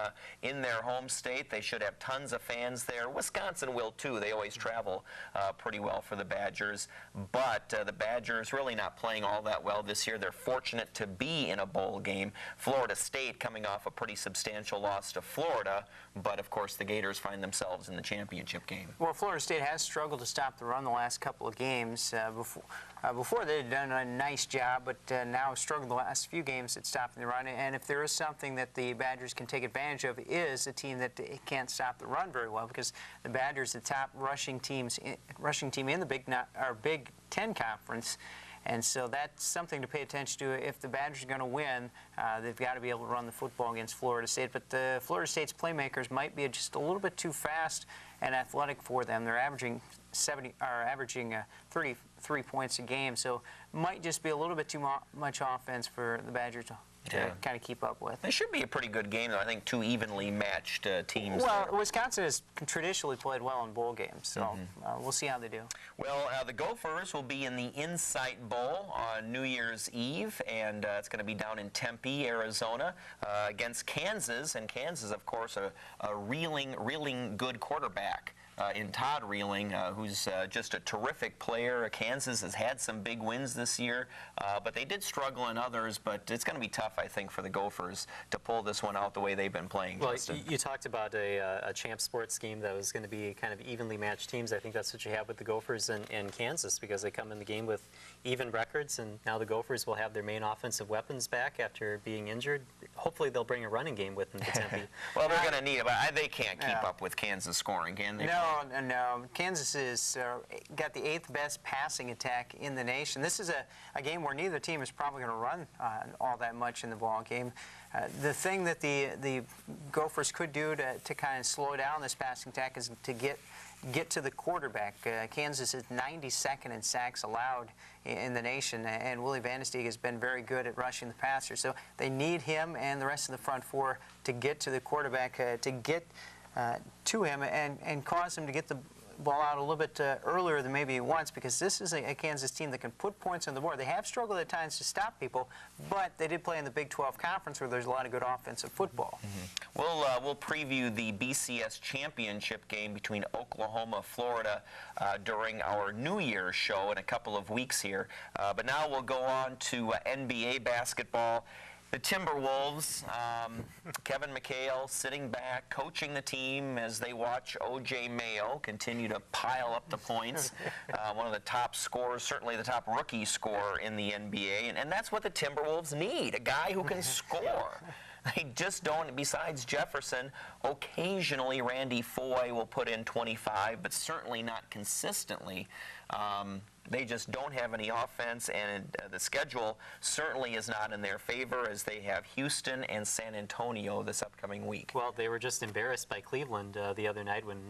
in their home state. They should have tons of fans there. Wisconsin will, too. They always travel pretty well for the Badgers. But the Badgers really not playing all that well this year. They're fortunate to be in a bowl game. Florida State coming off a pretty substantial loss to Florida. But, of course, the Gators find themselves in the championship game. Well, Florida State has struggled to stop the run the last couple of games. Before they had done a nice job, but now struggled the last few games at stopping the run. And if there is something that the Badgers can take advantage of, is a team that can't stop the run very well, because the Badgers, the top rushing team in the Big Ten Conference. And so that's something to pay attention to. If the Badgers are going to win, they've got to be able to run the football against Florida State. But the Florida State's playmakers might be just a little bit too fast and athletic for them. They're averaging 33 points a game, so might just be a little bit too much offense for the Badgers to kind of keep up with. It should be a pretty good game, though. I think two evenly matched teams. Well, Wisconsin has traditionally played well in bowl games, so we'll see how they do. Well, the Gophers will be in the Insight Bowl on New Year's Eve, and it's going to be down in Tempe, Arizona, against Kansas. And Kansas, of course, a reeling good quarterback. In Todd Reeling, who's just a terrific player. Kansas has had some big wins this year, but they did struggle in others. But it's going to be tough, I think, for the Gophers to pull this one out the way they've been playing. Well, Justin. you talked about a champ sports game that was going to be kind of evenly matched teams. I think that's what you have with the Gophers and Kansas, because they come in the game with even records, and now the Gophers will have their main offensive weapons back after being injured. Hopefully they'll bring a running game with them to Tempe. Well, they're going to need it, but they can't keep up with Kansas scoring, can they? No. Kansas is got the 8th best passing attack in the nation. This is a game where neither team is probably going to run all that much in the ball game. The thing that the Gophers could do to kind of slow down this passing attack is to get to the quarterback. Kansas is 92nd in sacks allowed in the nation, and Willie Vandesteeg has been very good at rushing the passer. So they need him and the rest of the front four to get to the quarterback, to get to him and cause him to get the ball out a little bit earlier than maybe he wants, because this is a Kansas team that can put points on the board. They have struggled at times to stop people, but they did play in the Big 12 Conference where there's a lot of good offensive football. We'll preview the BCS championship game between Oklahoma, Florida during our New Year's show in a couple of weeks here. But now we'll go on to NBA basketball. The Timberwolves, Kevin McHale sitting back, coaching the team as they watch O.J. Mayo continue to pile up the points. One of the top scorers, certainly the top rookie scorer in the NBA. And that's what the Timberwolves need, a guy who can score. They just don't. Besides Jefferson, occasionally Randy Foye will put in 25, but certainly not consistently. They just don't have any offense, and the schedule certainly is not in their favor, as they have Houston and San Antonio this upcoming week. Well, they were just embarrassed by Cleveland the other night when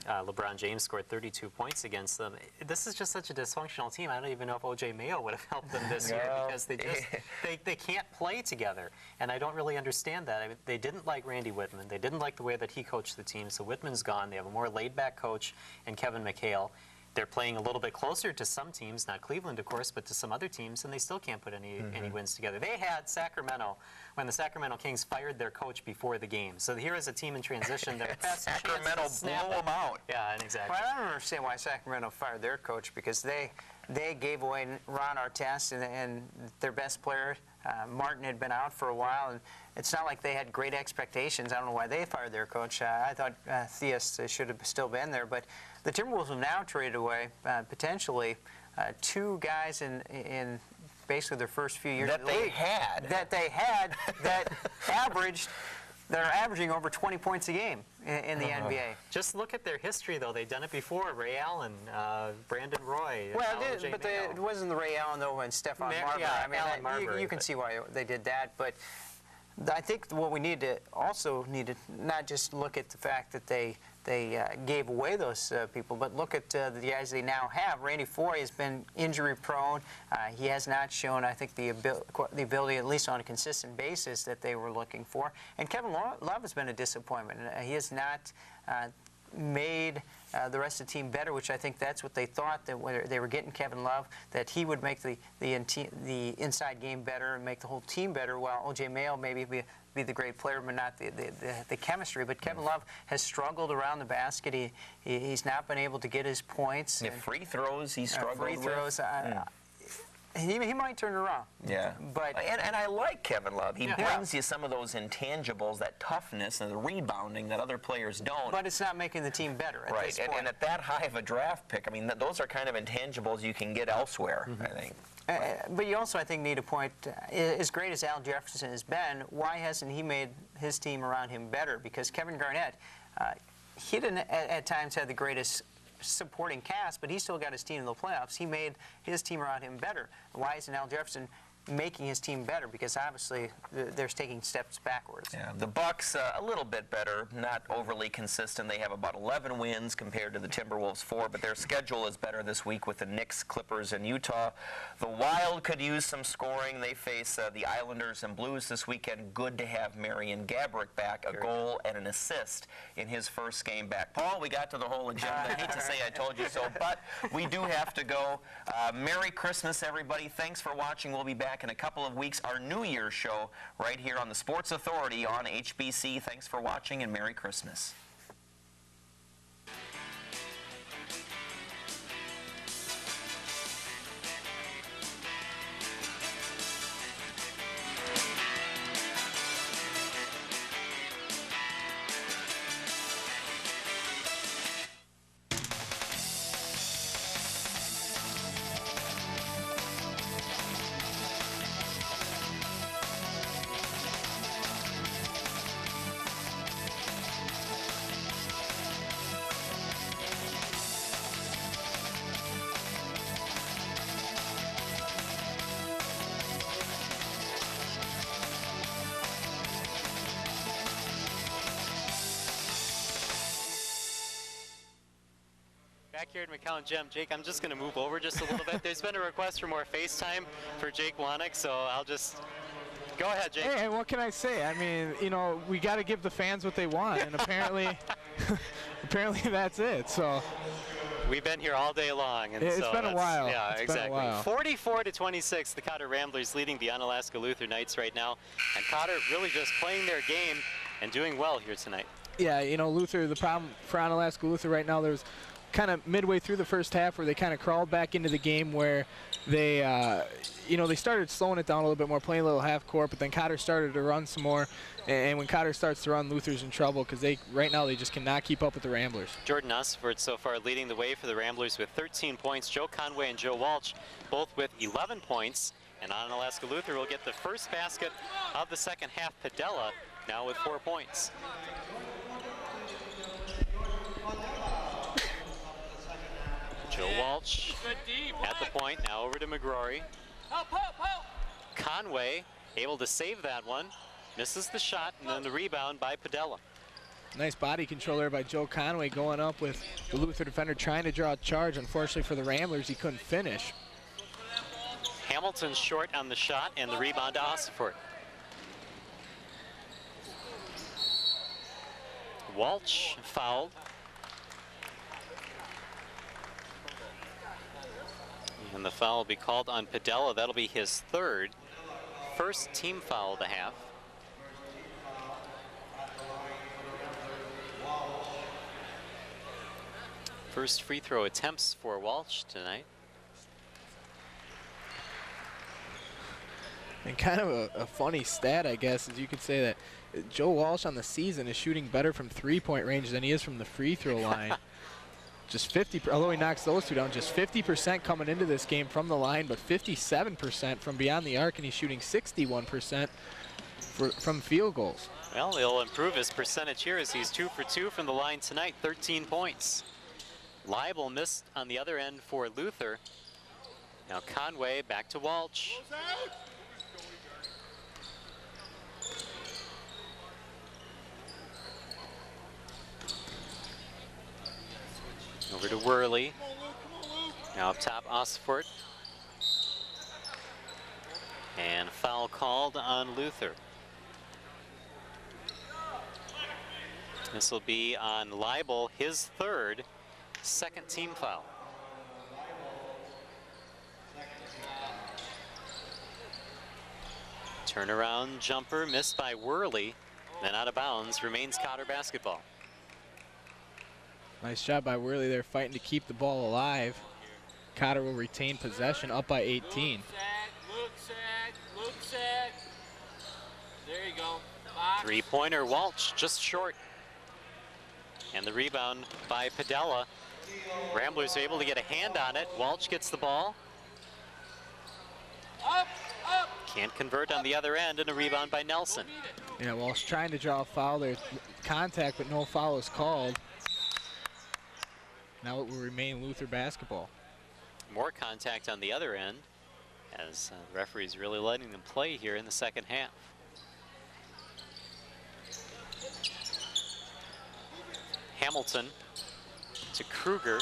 LeBron James scored 32 points against them. This is just such a dysfunctional team. I don't even know if O.J. Mayo would have helped them this year, because they just they can't play together, and I don't really understand that. I mean, they didn't like Randy Whitman. They didn't like the way that he coached the team, so Whitman's gone. They have a more laid-back coach in Kevin McHale. They're playing a little bit closer to some teams, not Cleveland, of course, but to some other teams, and they still can't put any wins together. They had Sacramento when the Sacramento Kings fired their coach before the game. So here is a team in transition. Sacramento blew them out. Yeah, exactly. Well, I don't understand why Sacramento fired their coach, because they gave away Ron Artest and their best player. Martin had been out for a while, and it's not like they had great expectations. I don't know why they fired their coach. I thought Theus should have still been there, but the Timberwolves have now traded away potentially 2 guys in basically their first few years that of the they league. had that they're averaging over 20 points a game in the NBA. Just look at their history, though. They've done it before. Ray Allen, Brandon Roy. Well, it wasn't the Ray Allen, though, and Stephon Marbury. Yeah, I mean, Allen Marbury, you can see why they did that, but I think what we need to not just look at the fact that they gave away those people, but look at the guys they now have. Randy Foye has been injury prone. He has not shown, I think, the ability, at least on a consistent basis, that they were looking for. And Kevin Love has been a disappointment. He has not made the rest of the team better, which I think that's what they thought, that when they were getting Kevin Love, that he would make the inside game better and make the whole team better, while O.J. Mayo maybe be the great player, but not the chemistry. But Kevin Love has struggled around the basket. He's not been able to get his points. The free throws he struggled free throws, with. He might turn it around. Yeah. But and I like Kevin Love. He brings you some of those intangibles, that toughness and the rebounding that other players don't. But it's not making the team better at this point. And at that high of a draft pick, I mean, those are kind of intangibles you can get elsewhere, I think. But you also, I think, need to point, as great as Al Jefferson has been, why hasn't he made his team around him better? Because Kevin Garnett, he didn't at times have the greatest supporting cast, but he still got his team in the playoffs. He made his team around him better. Why isn't Al Jefferson making his team better? Because obviously they're taking steps backwards. Yeah, the Bucks a little bit better, not overly consistent. They have about 11 wins compared to the Timberwolves 4, but their schedule is better this week with the Knicks, Clippers, and Utah. The Wild could use some scoring. They face the Islanders and Blues this weekend. Good to have Marion Gaborik back, a goal and an assist in his first game back. Paul, we got to the whole agenda. I hate to say I told you so, but we do have to go. Merry Christmas, everybody. Thanks for watching. We'll be back in a couple of weeks, our New Year's show right here on the Sports Authority on HBC. Thanks for watching, and Merry Christmas. here at McCown Gym. Jake, I'm just going to move over just a little bit. There's been a request for more FaceTime for Jake Wanick, so I'll just go ahead, Jake. Hey, what can I say? I mean, you know, we got to give the fans what they want, and apparently, apparently that's it. So we've been here all day long, and it's so been a while. Yeah, it's exactly. Been a while. 44-26, the Cotter Ramblers leading the Onalaska Luther Knights right now, and Cotter really just playing their game and doing well here tonight. Yeah, you know, Luther, the problem for Onalaska Luther right now, there's kind of midway through the first half where they kind of crawled back into the game where they, you know, they started slowing it down a little bit more, playing a little half court, but then Cotter started to run some more. And when Cotter starts to run, Luther's in trouble because right now they just cannot keep up with the Ramblers. Jordan Osford so far leading the way for the Ramblers with 13 points. Joe Conway and Joe Walsh both with 11 points. And Onalaska Luther will get the first basket of the second half. Padella now with 4 points. Joe Walsh at the point, now over to McGrory. Conway able to save that one, misses the shot, and then the rebound by Padella. Nice body control there by Joe Conway going up with the Luther defender trying to draw a charge. Unfortunately for the Ramblers, he couldn't finish. Hamilton short on the shot, and the rebound to Osford. Walsh fouled. And the foul will be called on Padella. That'll be his third. First team foul of the half. First free throw attempts for Walsh tonight. And kind of a funny stat, I guess, is you could say that Joe Walsh on the season is shooting better from three-point range than he is from the free throw line. Just 50, although he knocks those two down, just 50% coming into this game from the line, but 57% from beyond the arc, and he's shooting 61% from field goals. Well, he'll improve his percentage here as he's 2 for 2 from the line tonight, 13 points. Leibel missed on the other end for Luther. Now Conway back to Walsh. Over to Worley. Now up top, Osford. And foul called on Luther. This will be on Leibel, his third, second team foul. Turnaround jumper missed by Worley, then out of bounds, remains Cotter basketball. Nice job by Worley there, fighting to keep the ball alive. Cotter will retain possession, up by 18. Look set. There you go. Three-pointer, Walsh just short. And the rebound by Padella. Ramblers are able to get a hand on it. Walsh gets the ball. Up. Can't convert on the other end, and a rebound by Nelson. Yeah, Walsh trying to draw a foul there. Contact, but no foul is called. Now it will remain Luther basketball. More contact on the other end, as the referee's really letting them play here in the second half. Hamilton to Kruger.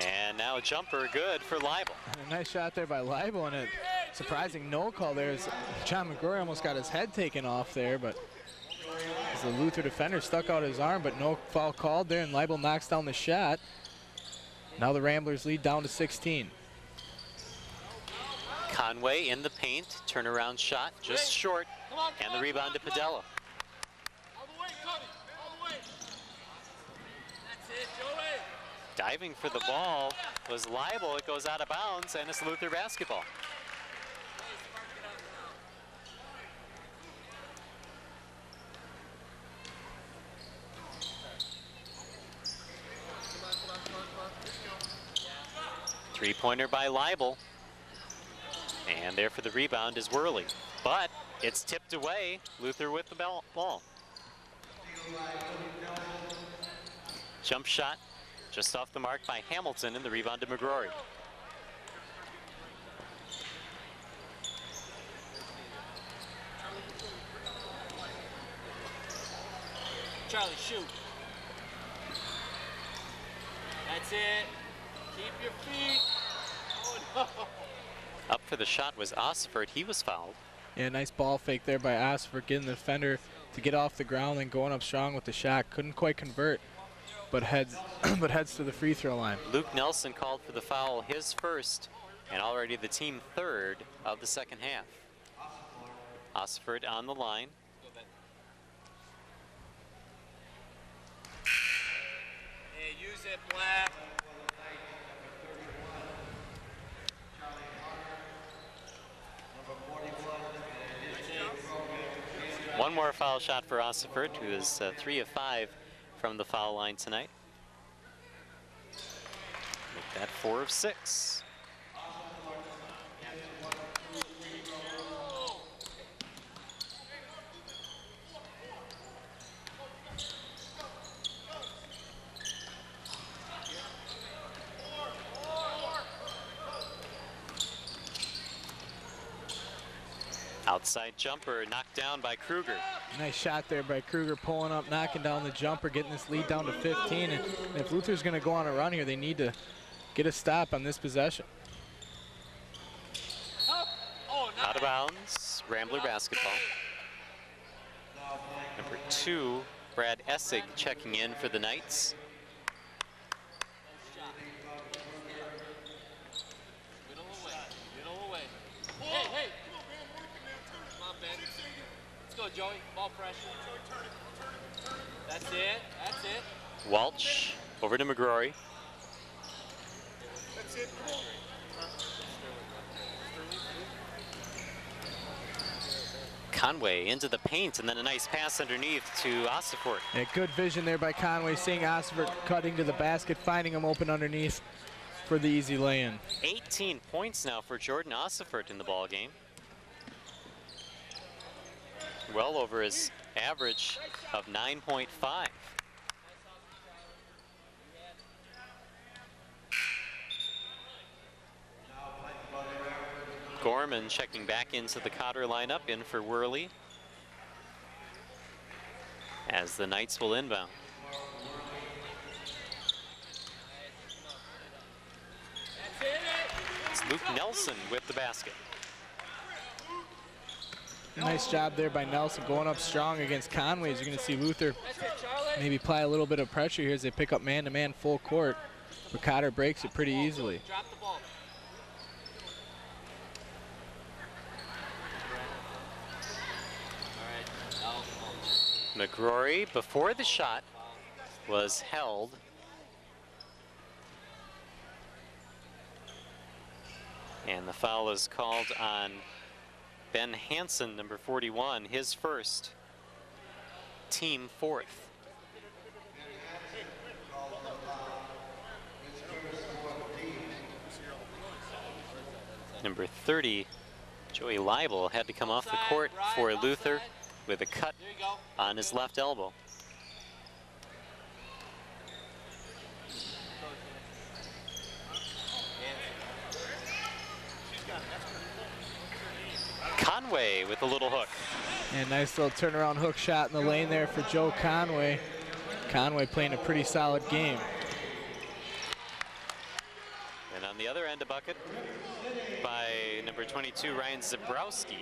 And now a jumper good for Leibel. A nice shot there by Leibel, and a surprising no call there. As John McGrory almost got his head taken off there, but as the Luther defender stuck out his arm, but no foul called there, and Leibel knocks down the shot. Now the Ramblers lead down to 16. Conway in the paint, turnaround shot, just short, and the rebound to Padella. Diving for the ball was Leibel. It goes out of bounds, and it's Luther basketball. Three-pointer by Leibel. And there for the rebound is Worley. But it's tipped away. Luther with the ball. Jump shot just off the mark by Hamilton, and the rebound to McGrory. Charlie, shoot. it. Keep your feet. Oh, no. Up for the shot was Osford. He was fouled. Yeah, nice ball fake there by Osford, getting the defender to get off the ground and going up strong with the shot. Couldn't quite convert, but heads to the free throw line. Luke Nelson called for the foul, his first, and already the team third of the second half. Osford on the line. Hey, use it, Black. One more foul shot for Osford, who is 3 of 5 from the foul line tonight. Make that 4 of 6. Outside jumper knocked down by Kruger. Nice shot there by Kruger, pulling up, knocking down the jumper, getting this lead down to 15. And if Luther's going to go on a run here, they need to get a stop on this possession. Out of bounds, Rambler basketball. Number 2, Brad Essig checking in for the Knights. Middle away. Hey, hey. Come on, Ben. Let's go, Joey. Ball pressure. That's it. That's it. Walsh over to McGrory. That's it. Come on. Conway into the paint, and then a nice pass underneath to Osifort. Yeah, good vision there by Conway, seeing Osford cutting to the basket, finding him open underneath for the easy lay-in. 18 points now for Jordan Osifort in the ball game. Well over his average of 9.5. Gorman checking back into the Cotter lineup, in for Worley, as the Knights will inbound. It's Luke Nelson with the basket. Nice job there by Nelson, going up strong against Conway. As you're going to see Luther maybe apply a little bit of pressure here as they pick up man-to-man full court, but Cotter breaks it pretty easily. Drop the ball. McGrory, before the shot, was held. And the foul is called on Ben Hansen, number 41, his first, team fourth. Number 30, Joey Leibel, had to come off the court for Luther with a cut on his left elbow. Conway with a little hook. And nice little turnaround hook shot in the lane there for Joe Conway. Conway playing a pretty solid game. And on the other end, a bucket by number 22, Ryan Zabrowski.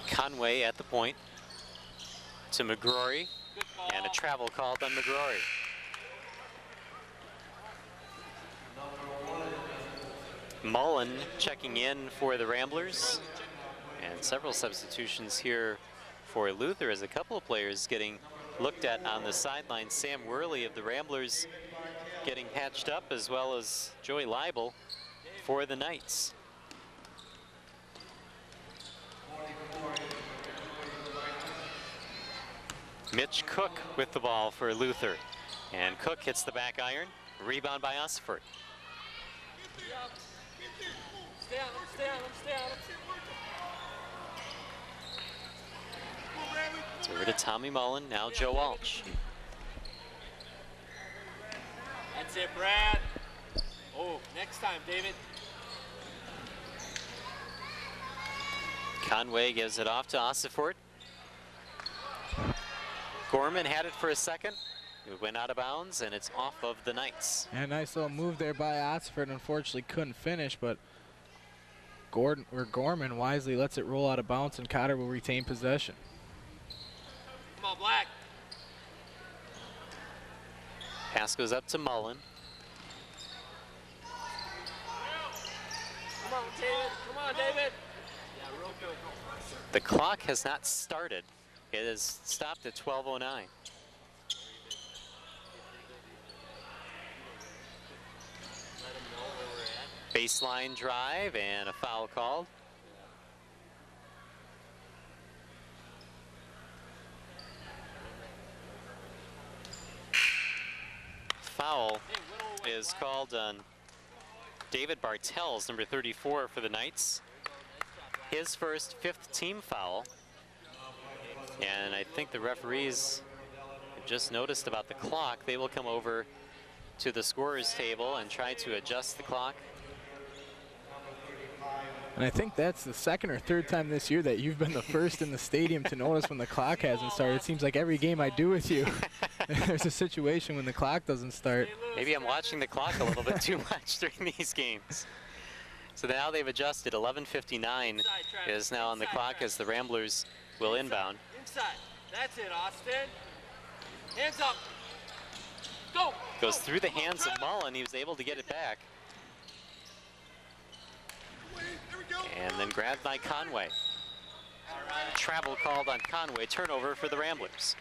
Conway at the point to McGrory, and a travel called on McGrory. Mullen checking in for the Ramblers, and several substitutions here for Luther as a couple of players getting looked at on the sideline. Sam Worley of the Ramblers getting patched up, as well as Joey Leibel for the Knights. Mitch Cook with the ball for Luther, and Cook hits the back iron. Rebound by Osford. So over to Tommy Mullen, now Joe Walsh. That's it, Brad. Oh, next time, David. Conway gives it off to Osifort. Gorman had it for a second. It went out of bounds, and it's off of the Knights. And a nice little move there by Osifort. Unfortunately couldn't finish, but Gorman wisely lets it roll out of bounds, and Cotter will retain possession. Come on, Black. Pass goes up to Mullen. Come on, David. Come on, David. Yeah, real good. The clock has not started. It has stopped at 12:09. Baseline drive and a foul called. Foul is called on David Bartels, number 34 for the Knights. His first, 5th team foul. And I think the referees have just noticed about the clock. They will come over to the scorer's table and try to adjust the clock. And I think that's the 2nd or 3rd time this year that you've been the first in the stadium to notice when the clock hasn't started. It seems like every game I do with you, there's a situation when the clock doesn't start. Maybe I'm watching the clock a little bit too much during these games. So now they've adjusted. 11:59 is now on the clock as the Ramblers will inbound. Inside. That's it, Austin. Hands up. Go. Goes through the hands of Mullen. He was able to get it back. And then grabbed by Conway. Travel called on Conway. Turnover for the Ramblers.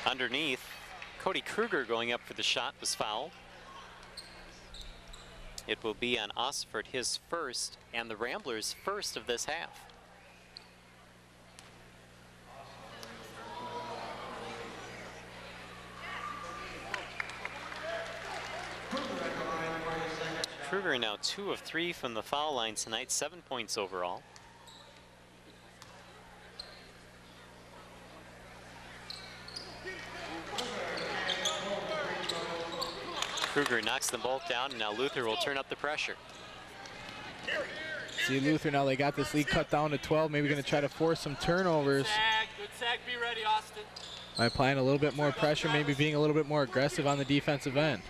Underneath, Cody Kruger going up for the shot was fouled. It will be on Osifort, his first, and the Ramblers' first of this half. Kruger now 2 of 3 from the foul line tonight, 7 points overall. Kruger knocks them both down, and now Luther will turn up the pressure. See Luther now, they got this lead cut down to 12, maybe going to try to force some turnovers. Good sag, be ready, Austin. By applying a little bit more pressure, maybe being a little bit more aggressive on the defensive end.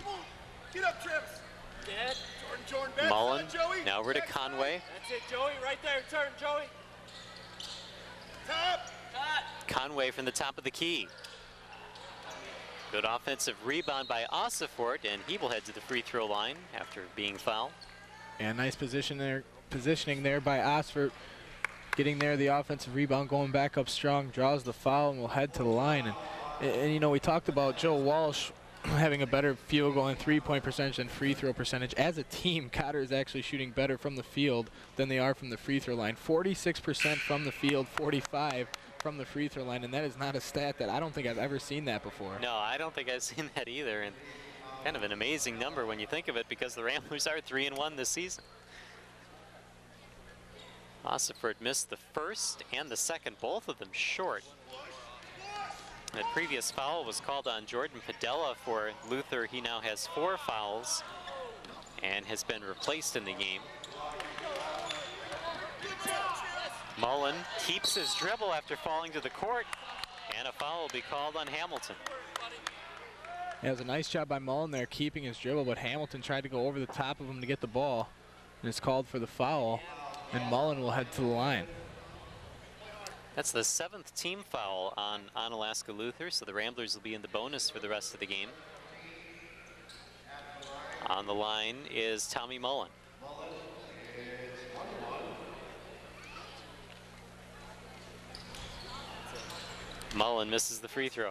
Get up, Travis. Dead. Jordan, back Mullen, side, Joey. now over to Conway. That's it, Joey. Right there. Turn, Joey. Top. Cut. Conway from the top of the key. Good offensive rebound by Osifort, and he will head to the free throw line after being fouled. And nice positioning there by Osifort. Getting there, the offensive rebound, going back up strong, draws the foul, and will head to the line. And you know, we talked about Joe Walsh having a better field goal and three-point percentage than free throw percentage. As a team, Cotter is actually shooting better from the field than they are from the free throw line. 46% from the field, 45 from the free throw line, and that is not a stat that I don't think I've ever seen that before. No, I don't think I've seen that either, and kind of an amazing number when you think of it, because the Ramblers are 3-1 this season. Osifort missed the first and the second, both of them short. That previous foul was called on Jordan Padella for Luther. He now has 4 fouls and has been replaced in the game. Mullen keeps his dribble after falling to the court, and a foul will be called on Hamilton. Yeah, it was a nice job by Mullen there keeping his dribble, but Hamilton tried to go over the top of him to get the ball, and it's called for the foul, and Mullen will head to the line. That's the 7th team foul on Onalaska Luther, so the Ramblers will be in the bonus for the rest of the game. On the line is Tommy Mullen. Mullen misses the free throw.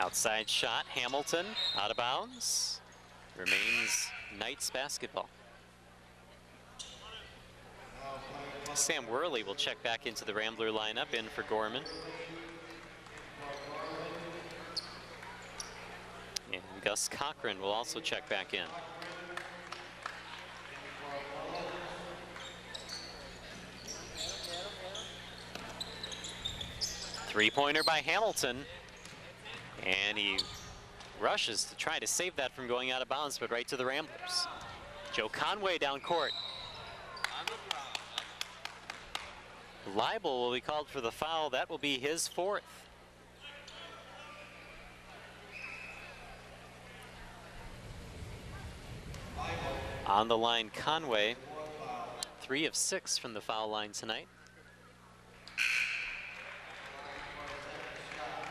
Outside shot, Hamilton, out of bounds. Remains Knights basketball. Sam Worley will check back into the Rambler lineup, in for Gorman. And Gus Cochran will also check back in. Three-pointer by Hamilton, and he rushes to try to save that from going out of bounds, but right to the Ramblers. Joe Conway down court. Leibel will be called for the foul. That will be his fourth. On the line, Conway, 3 of 6 from the foul line tonight.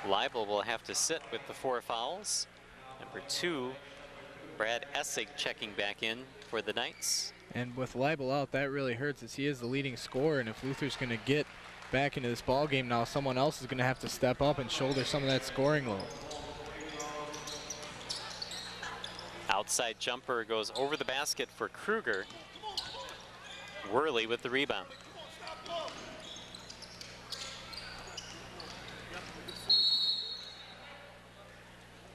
Leibel will have to sit with the 4 fouls. Number 2, Brad Essig checking back in for the Knights. And with Leibel out, that really hurts as he is the leading scorer, and if Luther's going to get back into this ball game now, someone else is going to have to step up and shoulder some of that scoring load. Outside jumper goes over the basket for Kruger. Worley with the rebound.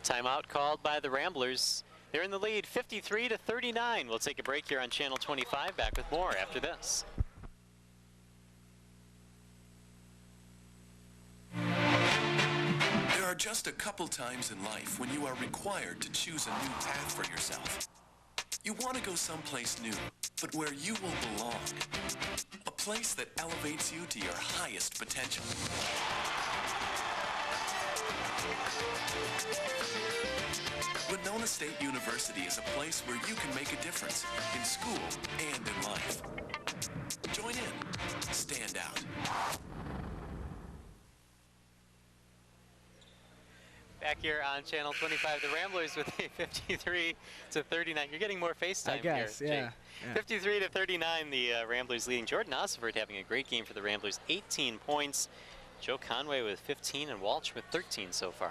Timeout called by the Ramblers. They're in the lead, 53-39. We'll take a break here on Channel 25. Back with more after this. There are just a couple times in life when you are required to choose a new path for yourself. You want to go someplace new, but where you will belong. A place that elevates you to your highest potential. Winona State University is a place where you can make a difference in school and in life. Join in. Stand out. Back here on Channel 25, the Ramblers with a 53-39. You're getting more FaceTime I guess, here, yeah. 53-39, the Ramblers leading. Jordan Osiford having a great game for the Ramblers, 18 points. Joe Conway with 15 and Walsh with 13 so far.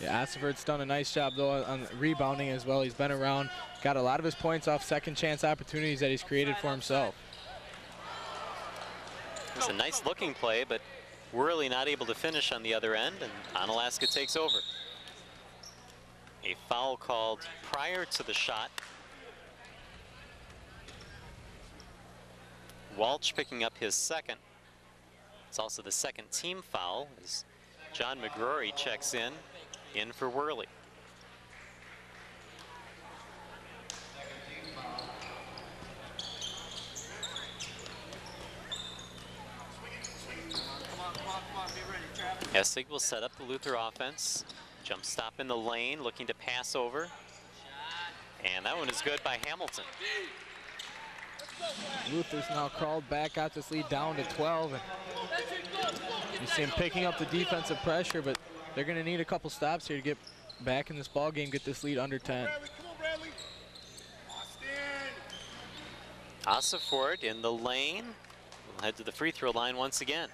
Yeah, Osiford's done a nice job, though, on rebounding as well. He's been around, got a lot of his points off second chance opportunities that he's created for himself. It's a nice looking play, but Worley not able to finish on the other end, and Onalaska takes over. A foul called prior to the shot. Walsh picking up his second. It's also the second team foul as John McGrory checks in for Worley. Essig will set up the Luther offense. Jump stop in the lane, looking to pass over. And that one is good by Hamilton. Luther's now crawled back, got this lead down to 12. And you see him picking up the defensive pressure, but they're going to need a couple stops here to get back in this ball game, get this lead under 10. Osiford in the lane. We'll head to the free throw line once again.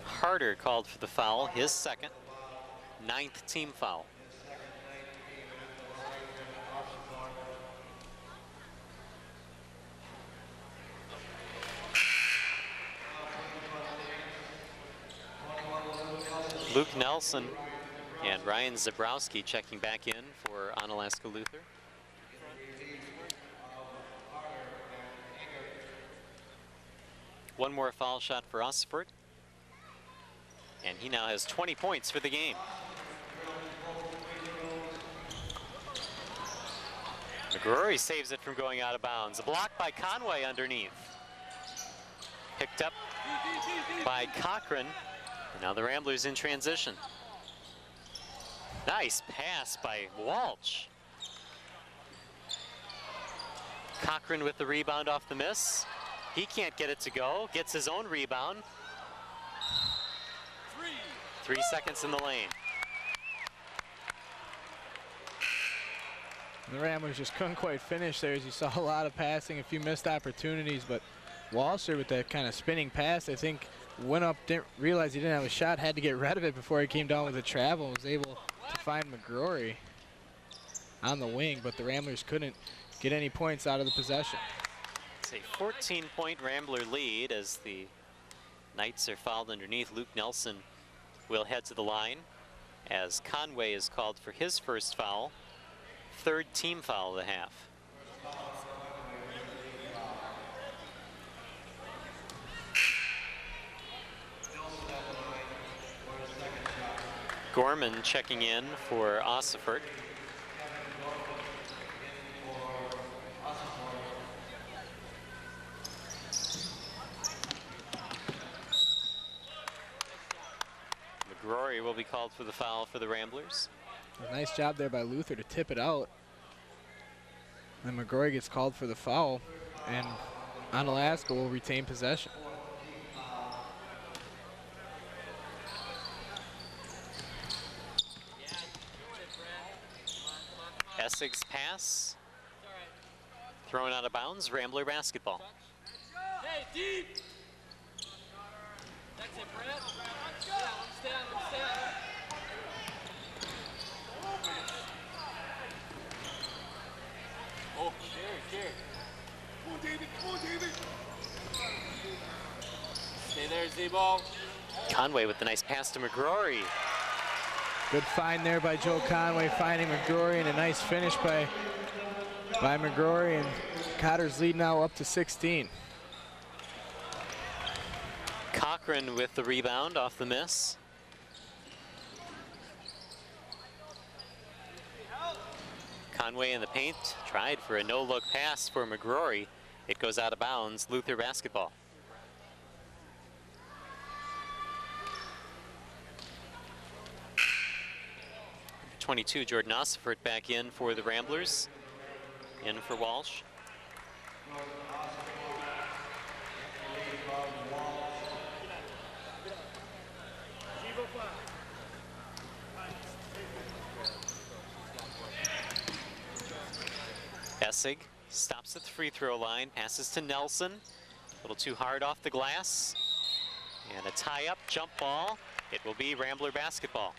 Harder called for the foul, his second, 9th team foul. Luke Nelson and Ryan Zabrowski checking back in for Onalaska Luther. One more foul shot for Osiford. And he now has 20 points for the game. McGrory saves it from going out of bounds. A block by Conway underneath. Picked up by Cochran. And now the Ramblers in transition. Nice pass by Walsh. Cochran with the rebound off the miss. He can't get it to go. Gets his own rebound. 3 seconds in the lane. The Ramblers just couldn't quite finish there, as you saw a lot of passing, a few missed opportunities, but Walsher with that kind of spinning pass, I think, went up, didn't realize he didn't have a shot, had to get rid of it before he came down with a travel, and was able to find McGrory on the wing, but the Ramblers couldn't get any points out of the possession. It's a 14-point Rambler lead as the Knights are fouled underneath. Luke Nelson will head to the line. as Conway is called for his first foul, third team foul of the half. Gorman checking in for Ossiford. McGrory will be called for the foul for the Ramblers. A nice job there by Luther to tip it out. And McGrory gets called for the foul, and Onalaska will retain possession. Essig's pass, thrown out of bounds, Rambler basketball. Hey, deep! That's it, Brett. Stay on, stay on. Oh, Jerry. Come on, David. Come on, David. Stay there, Z-Ball. Conway with the nice pass to McGrory. Good find there by Joe Conway, finding McGrory, and a nice finish by McGrory, and Cotter's lead now up to 16. Cochran with the rebound off the miss. Conway in the paint, tried for a no-look pass for McGrory. It goes out of bounds, Luther basketball. #22, Jordan Ossiford back in for the Ramblers. In for Walsh. Essig stops at the free throw line, passes to Nelson. A little too hard off the glass. And a tie-up jump ball. It will be Rambler basketball.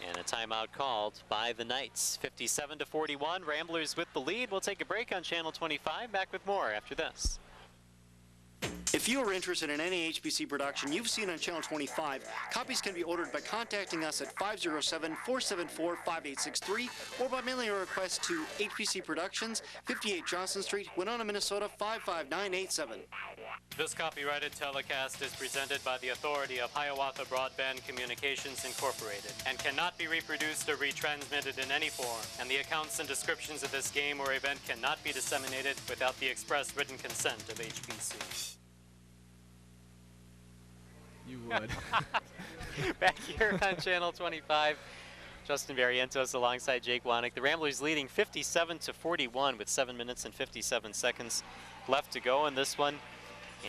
And a timeout called by the Knights. 57-41, Ramblers with the lead. We'll take a break on Channel 25. Back with more after this. If you are interested in any HPC production you've seen on Channel 25, copies can be ordered by contacting us at 507-474-5863 or by mailing a request to HPC Productions, 58 Johnson Street, Winona, Minnesota 55987. This copyrighted telecast is presented by the authority of Hiawatha Broadband Communications Incorporated and cannot be reproduced or retransmitted in any form, and the accounts and descriptions of this game or event cannot be disseminated without the express written consent of HPC. You would. Back here on Channel 25, Justin Barrientos alongside Jake Wanek. The Ramblers leading 57-41 with 7 minutes and 57 seconds left to go in this one.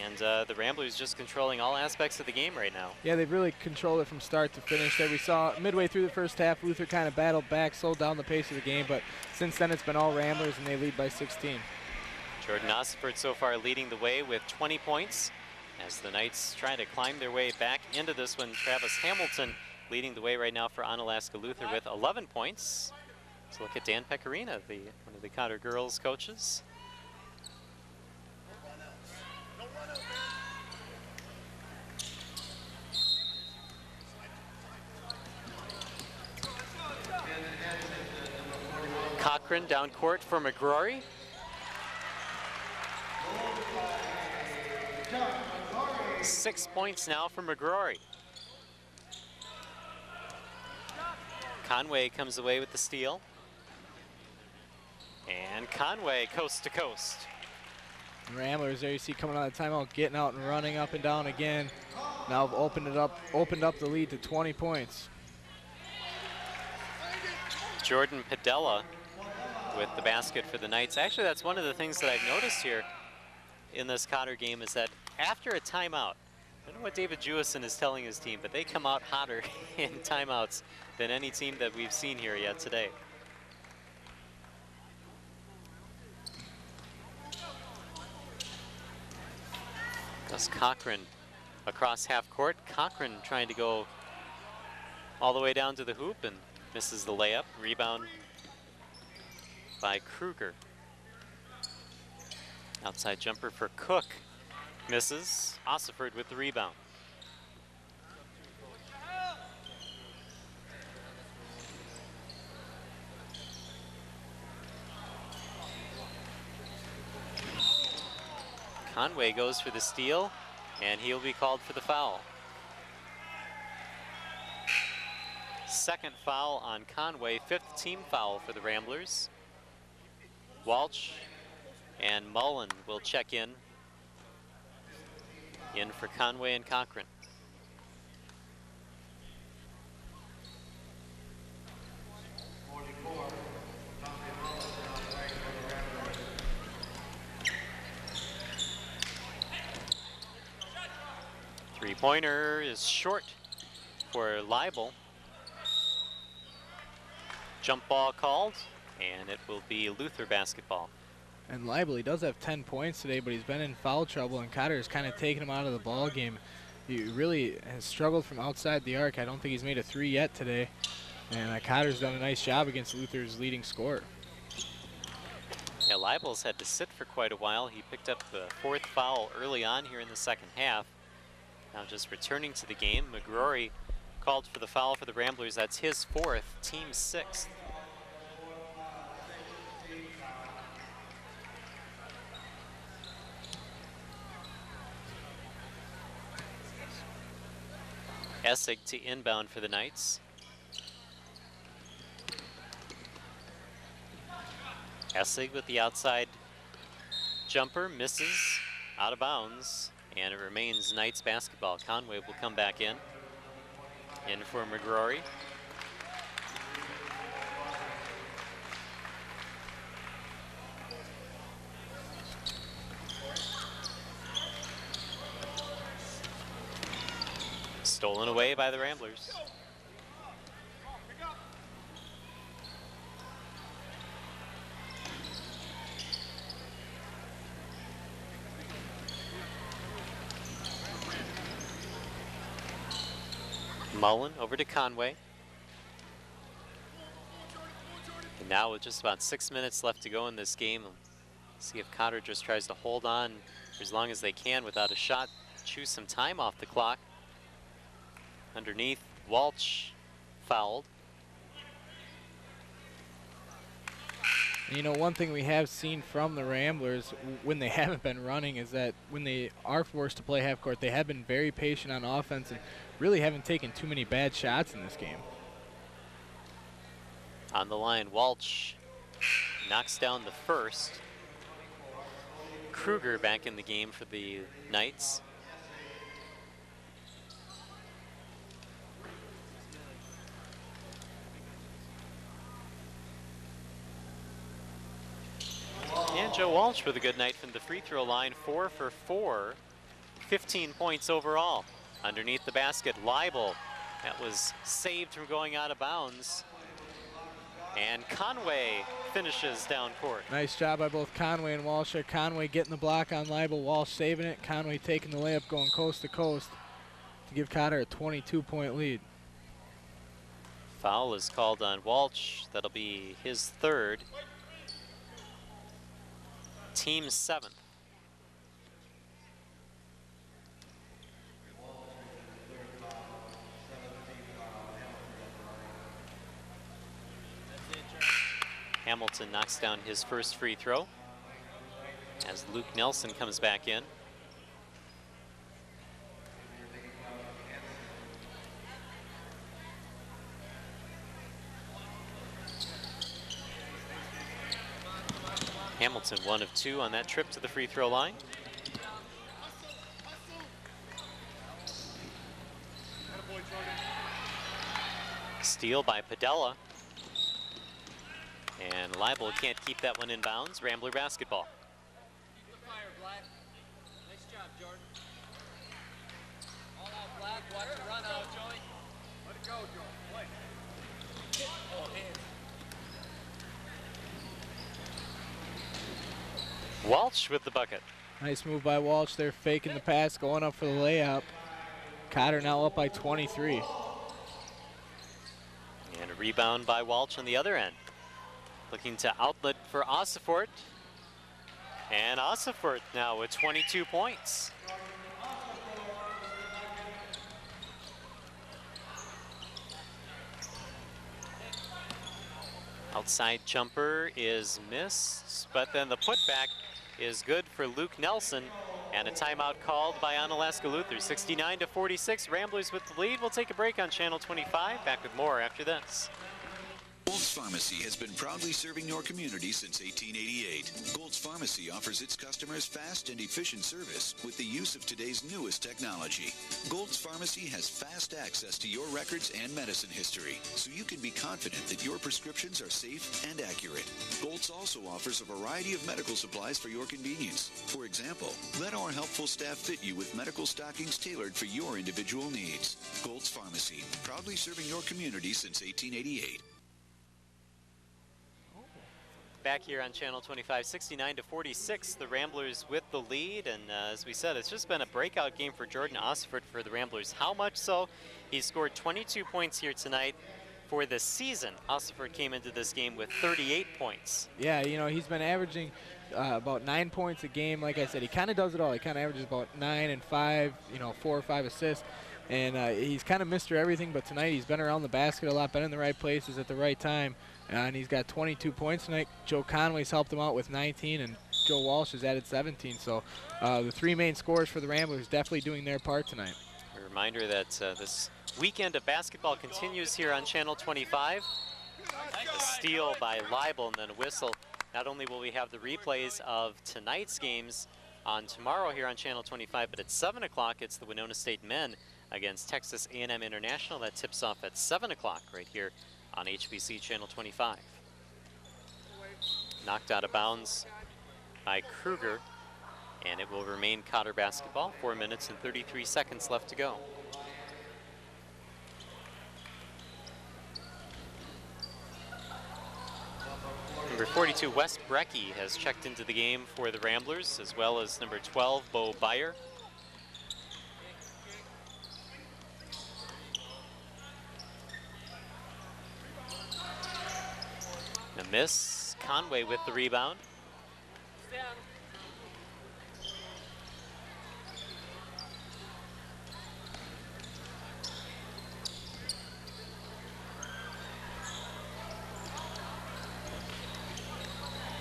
And the Ramblers just controlling all aspects of the game right now. Yeah, they've really controlled it from start to finish there. We saw midway through the first half, Luther kind of battled back, slowed down the pace of the game, but since then it's been all Ramblers, and they lead by 16. Jordan Ossiford so far leading the way with 20 points. As the Knights try to climb their way back into this one, Travis Hamilton leading the way right now for Onalaska Luther with 11 points. Let's look at Dan Pecorina, one of the Cotter girls coaches. Cochran down court for McGrory. Six points now for McGrory. Conway comes away with the steal. And Conway coast to coast. Ramblers there you see coming out of the timeout, getting out and running up and down again. Now have opened up the lead to 20 points. Jordan Padella with the basket for the Knights. Actually, that's one of the things that I've noticed here in this Cotter game is that after a timeout, I don't know what David Jewison is telling his team, but they come out hotter in timeouts than any team that we've seen here yet today. Gus Cochran across half court. Cochran trying to go all the way down to the hoop and misses the layup. Rebound by Kruger. Outside jumper for Cook. Misses. Ossiford with the rebound. Conway goes for the steal, and he'll be called for the foul. Second foul on Conway, 5th team foul for the Ramblers. Walsh and Mullen will check in for Conway and Cochran. Three-pointer is short for Leibel. Jump ball called, and it will be Luther basketball. And Leibel, he does have 10 points today, but he's been in foul trouble, and Cotter has kind of taken him out of the ball game. He really has struggled from outside the arc. I don't think he's made a three yet today. And Cotter's done a nice job against Luther's leading scorer. Yeah, Leibel's had to sit for quite a while. He picked up the 4th foul early on here in the second half. Now just returning to the game, McGrory called for the foul for the Ramblers. That's his 4th, team 6th. Essig to inbound for the Knights. Essig with the outside jumper, misses, out of bounds, and it remains Knights basketball. Conway will come back in for McGrory. Stolen away by the Ramblers. Mullen over to Conway. And now with just about 6 minutes left to go in this game, see if Cotter just tries to hold on for as long as they can without a shot, choose some time off the clock. Underneath, Walsh fouled. You know, one thing we have seen from the Ramblers when they haven't been running is that when they are forced to play half court, they have been very patient on offense and really haven't taken too many bad shots in this game. On the line, Walsh knocks down the first. Kruger back in the game for the Knights. And Joe Walsh with a good night from the free throw line, 4 for 4, 15 points overall. Underneath the basket, Leibel, that was saved from going out of bounds. And Conway finishes down court. Nice job by both Conway and Walsh. Conway getting the block on Leibel, Walsh saving it. Conway taking the layup, going coast to coast to give Cotter a 22-point lead. Foul is called on Walsh. That'll be his 3rd. Team 7th. Hamilton knocks down his first free throw as Luke Nelson comes back in. Hamilton 1 of 2 on that trip to the free throw line. Steal by Padella. And Leibel can't keep that one in bounds. Rambler basketball. Keep the fire, Black. Nice job, Jordan. All out, Black. Watch it run out, Joey. Let it go, Joey. Play. Oh, hands. Walsh with the bucket. Nice move by Walsh there, faking the pass, going up for the layup. Cotter now up by 23. And a rebound by Walsh on the other end. Looking to outlet for Ossifort. And Ossiford now with 22 points. Outside jumper is missed, but then the putback is good for Luke Nelson. And a timeout called by Onalaska Luther. 69-46, Ramblers with the lead. We'll take a break on Channel 25. Back with more after this. Gold's Pharmacy has been proudly serving your community since 1888. Gold's Pharmacy offers its customers fast and efficient service with the use of today's newest technology. Gold's Pharmacy has fast access to your records and medicine history, so you can be confident that your prescriptions are safe and accurate. Gold's also offers a variety of medical supplies for your convenience. For example, let our helpful staff fit you with medical stockings tailored for your individual needs. Gold's Pharmacy, proudly serving your community since 1888. Back here on Channel 25, 69-46, the Ramblers with the lead, and as we said, it's just been a breakout game for Jordan Ossiford for the Ramblers. How much so? He scored 22 points here tonight. For the season, Ossiford came into this game with 38 points. Yeah, you know, he's been averaging about 9 points a game. Like I said, he kind of does it all. He kind of averages about 9 and 5, you know, 4 or 5 assists. And he's kind of Mr. Everything, but tonight he's been around the basket a lot, been in the right places at the right time. And he's got 22 points tonight. Joe Conway's helped him out with 19, and Joe Walsh has added 17. So the three main scorers for the Ramblers definitely doing their part tonight. A reminder that this weekend of basketball continues here on Channel 25. A steal by Leibel and then a whistle. Not only will we have the replays of tonight's games on tomorrow here on Channel 25, but at 7 o'clock it's the Winona State men against Texas A&M International. That tips off at 7 o'clock right here on HBC Channel 25. Knocked out of bounds by Kruger, and it will remain Cotter basketball. 4 minutes and 33 seconds left to go. Number 42, Wes Brecky, has checked into the game for the Ramblers, as well as number 12, Bo Beyer. A miss. Conway with the rebound.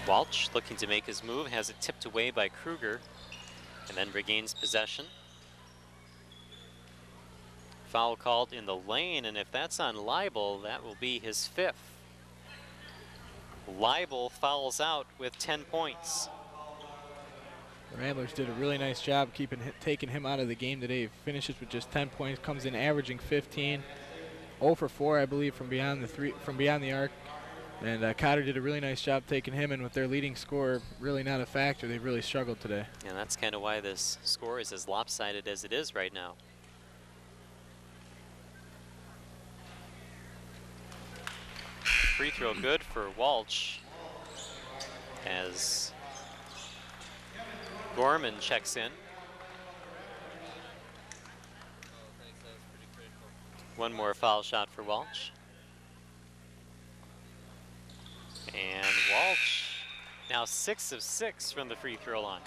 Walsh looking to make his move, has it tipped away by Kruger, and then regains possession. Foul called in the lane, and if that's on Leibel, that will be his 5th. Leibel fouls out with 10 points. The Ramblers did a really nice job taking him out of the game today. He finishes with just 10 points, comes in averaging 15. 0 for 4, I believe, from beyond the arc. And Cotter did a really nice job taking him in with their leading scorer. Really not a factor. They've really struggled today. And that's kind of why this score is as lopsided as it is right now. Free throw good for Walsh as Gorman checks in. One more foul shot for Walsh. And Walsh now 6 of 6 from the free throw line.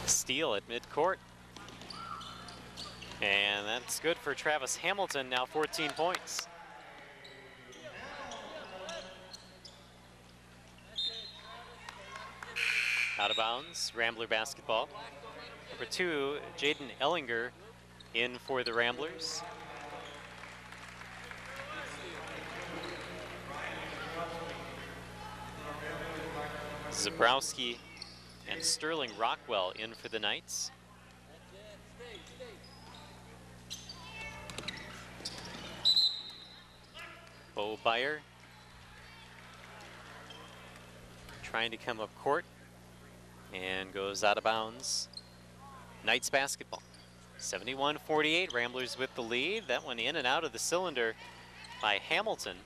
Steal at midcourt. And that's good for Travis Hamilton, now 14 points. Out of bounds, Rambler basketball. Number 2, Jaden Ellinger in for the Ramblers. Zabrowski and Sterling Rockwell in for the Knights. Bo Byer trying to come up court and goes out of bounds. Knights basketball. 71-48, Ramblers with the lead. That one in and out of the cylinder by Hamilton.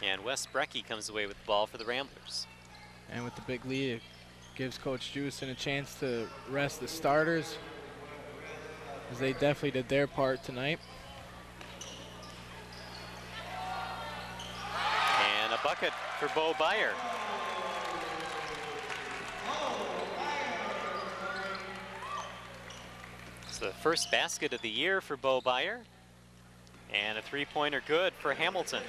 And Wes Brecky comes away with the ball for the Ramblers. And with the big lead, it gives Coach Jewison a chance to rest the starters, as they definitely did their part tonight. And a bucket for Bo Byer. It's the first basket of the year for Bo Byer. And a three-pointer good for Hamilton.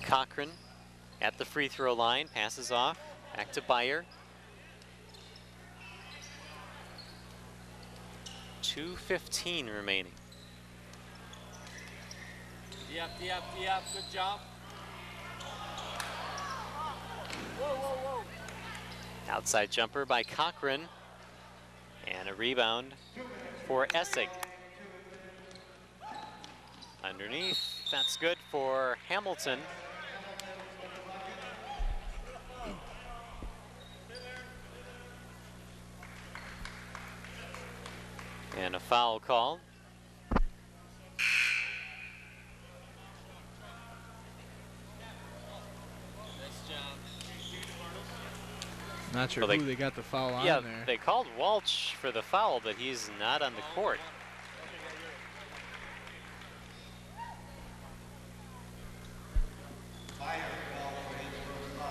Cochran at the free throw line, passes off, back to Byer. 2:15 remaining. Yep, good job. Whoa, whoa, whoa. Outside jumper by Cochran. And a rebound for Essig. Underneath, that's good for Hamilton. And a foul call. Not sure who they got the foul on yeah, there. They called Walsh for the foul, but he's not on the court.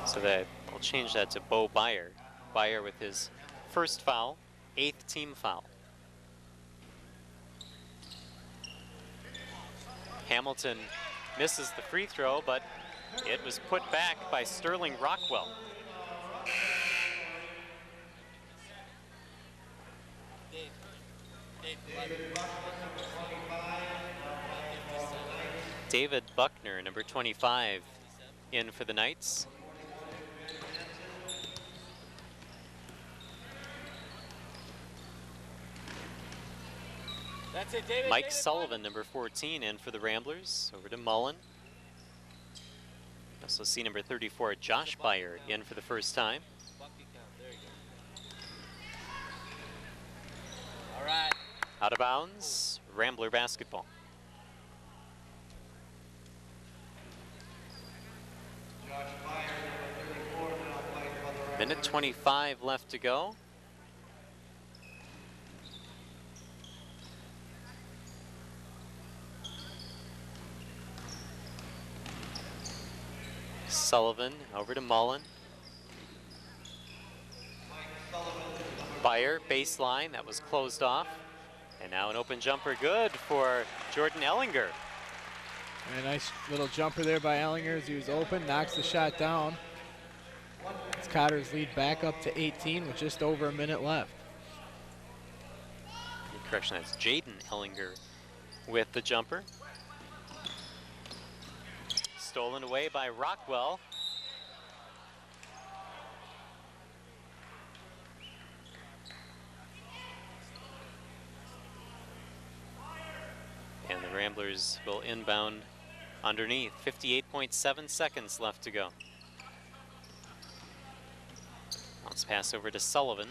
So that we'll change that to Bo Byer. Byer with his first foul, 8th team foul. Hamilton misses the free throw, but it was put back by Sterling Rockwell. David Buckner, number 25, in for the Knights. That's it, David. Mike David, Sullivan, number 14, in for the Ramblers. Over to Mullen. Also see number 34, Josh Byer, in for the first time. There you go. All right. Out of bounds, Rambler basketball. Minute 25 left to go. Sullivan over to Mullen. Byer, baseline, that was closed off. And now an open jumper good for Jordan Ellinger. And a nice little jumper there by Ellinger as he was open, knocks the shot down. It's Cotter's lead back up to 18 with just over a minute left. Correction, that's Jaden Ellinger with the jumper. Stolen away by Rockwell. And the Ramblers will inbound underneath. 58.7 seconds left to go. Let's pass over to Sullivan.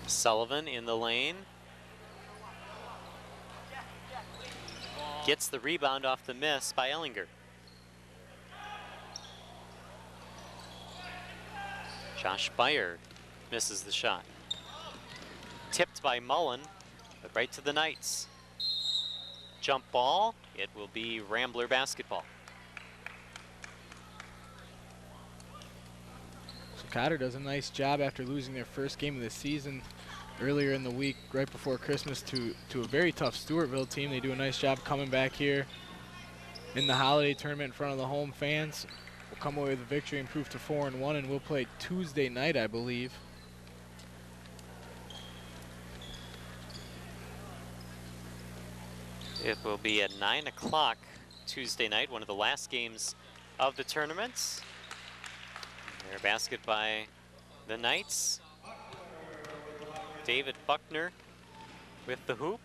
Sullivan in the lane. Gets the rebound off the miss by Ellinger. Josh Byer misses the shot. Tipped by Mullen, but right to the Knights. Jump ball, it will be Rambler basketball. So Cotter does a nice job after losing their first game of the season earlier in the week, right before Christmas, to a very tough Stewartville team. They do a nice job coming back here in the holiday tournament in front of the home fans. We'll come away with a victory, improve to 4-1, and we'll play Tuesday night, I believe. It will be at 9 o'clock Tuesday night, one of the last games of the tournament. Their basket by the Knights. David Buckner with the hoop.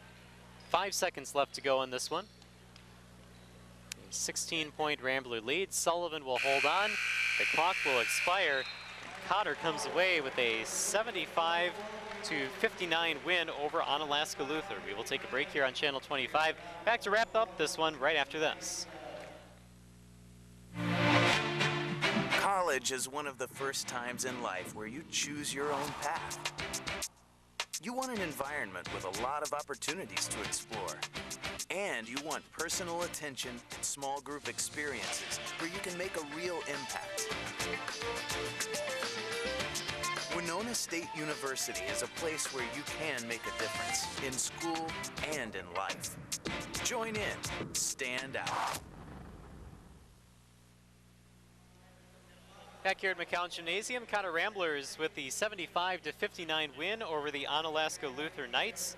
5 seconds left to go in this one. A 16-point Rambler lead. Sullivan will hold on. The clock will expire. Cotter comes away with a 75-59 win over Onalaska Luther. We will take a break here on Channel 25. Back to wrap up this one right after this. College is one of the first times in life where you choose your own path. You want an environment with a lot of opportunities to explore. And you want personal attention and small group experiences where you can make a real impact. Winona State University is a place where you can make a difference in school and in life. Join in, stand out. Back here at McCown Gymnasium, Cotter Ramblers with the 75-59 win over the Onalaska Luther Knights.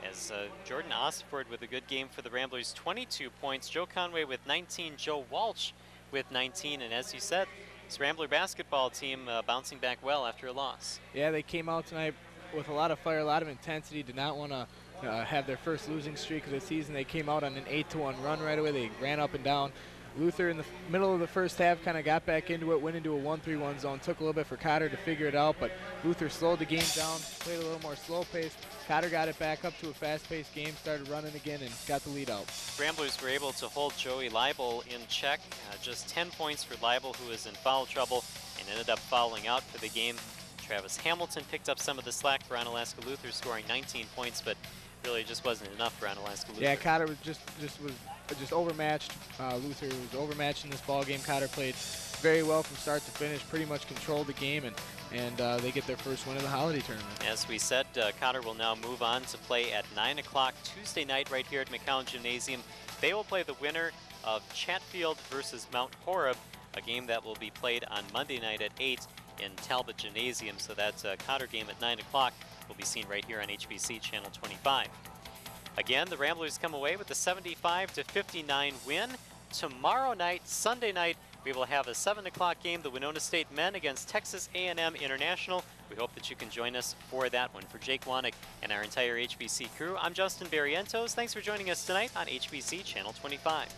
As Jordan Osford with a good game for the Ramblers, 22 points. Joe Conway with 19, Joe Walsh with 19, and as you said, this Rambler basketball team bouncing back well after a loss. Yeah, they came out tonight with a lot of fire, a lot of intensity, did not want to have their first losing streak of the season. They came out on an 8-1 run right away. They ran up and down. Luther in the middle of the first half kind of got back into it, went into a 1-3-1 zone. Took a little bit for Cotter to figure it out, but Luther slowed the game down, played a little more slow pace. Cotter got it back up to a fast-paced game, started running again, and got the lead out. Ramblers were able to hold Joey Leibel in check. Just 10 points for Leibel, who was in foul trouble and ended up fouling out for the game. Travis Hamilton picked up some of the slack for Onalaska Luther, scoring 19 points, but really just wasn't enough for Onalaska Luther. Yeah, Cotter was just overmatched. Luther was overmatched in this ball game. Cotter played very well from start to finish, pretty much controlled the game, and they get their first win of the holiday tournament. As we said, Cotter will now move on to play at 9 o'clock Tuesday night right here at McCown Gymnasium. They will play the winner of Chatfield versus Mount Horeb, a game that will be played on Monday night at 8 in Talbot Gymnasium. So that's a Cotter game at 9 o'clock. Will be seen right here on HBC Channel 25. Again, the Ramblers come away with a 75-59 win. Tomorrow night, Sunday night, we will have a 7 o'clock game, the Winona State men against Texas A&M International. We hope that you can join us for that one. For Jake Wanek and our entire HBC crew, I'm Justin Barrientos. Thanks for joining us tonight on HBC Channel 25.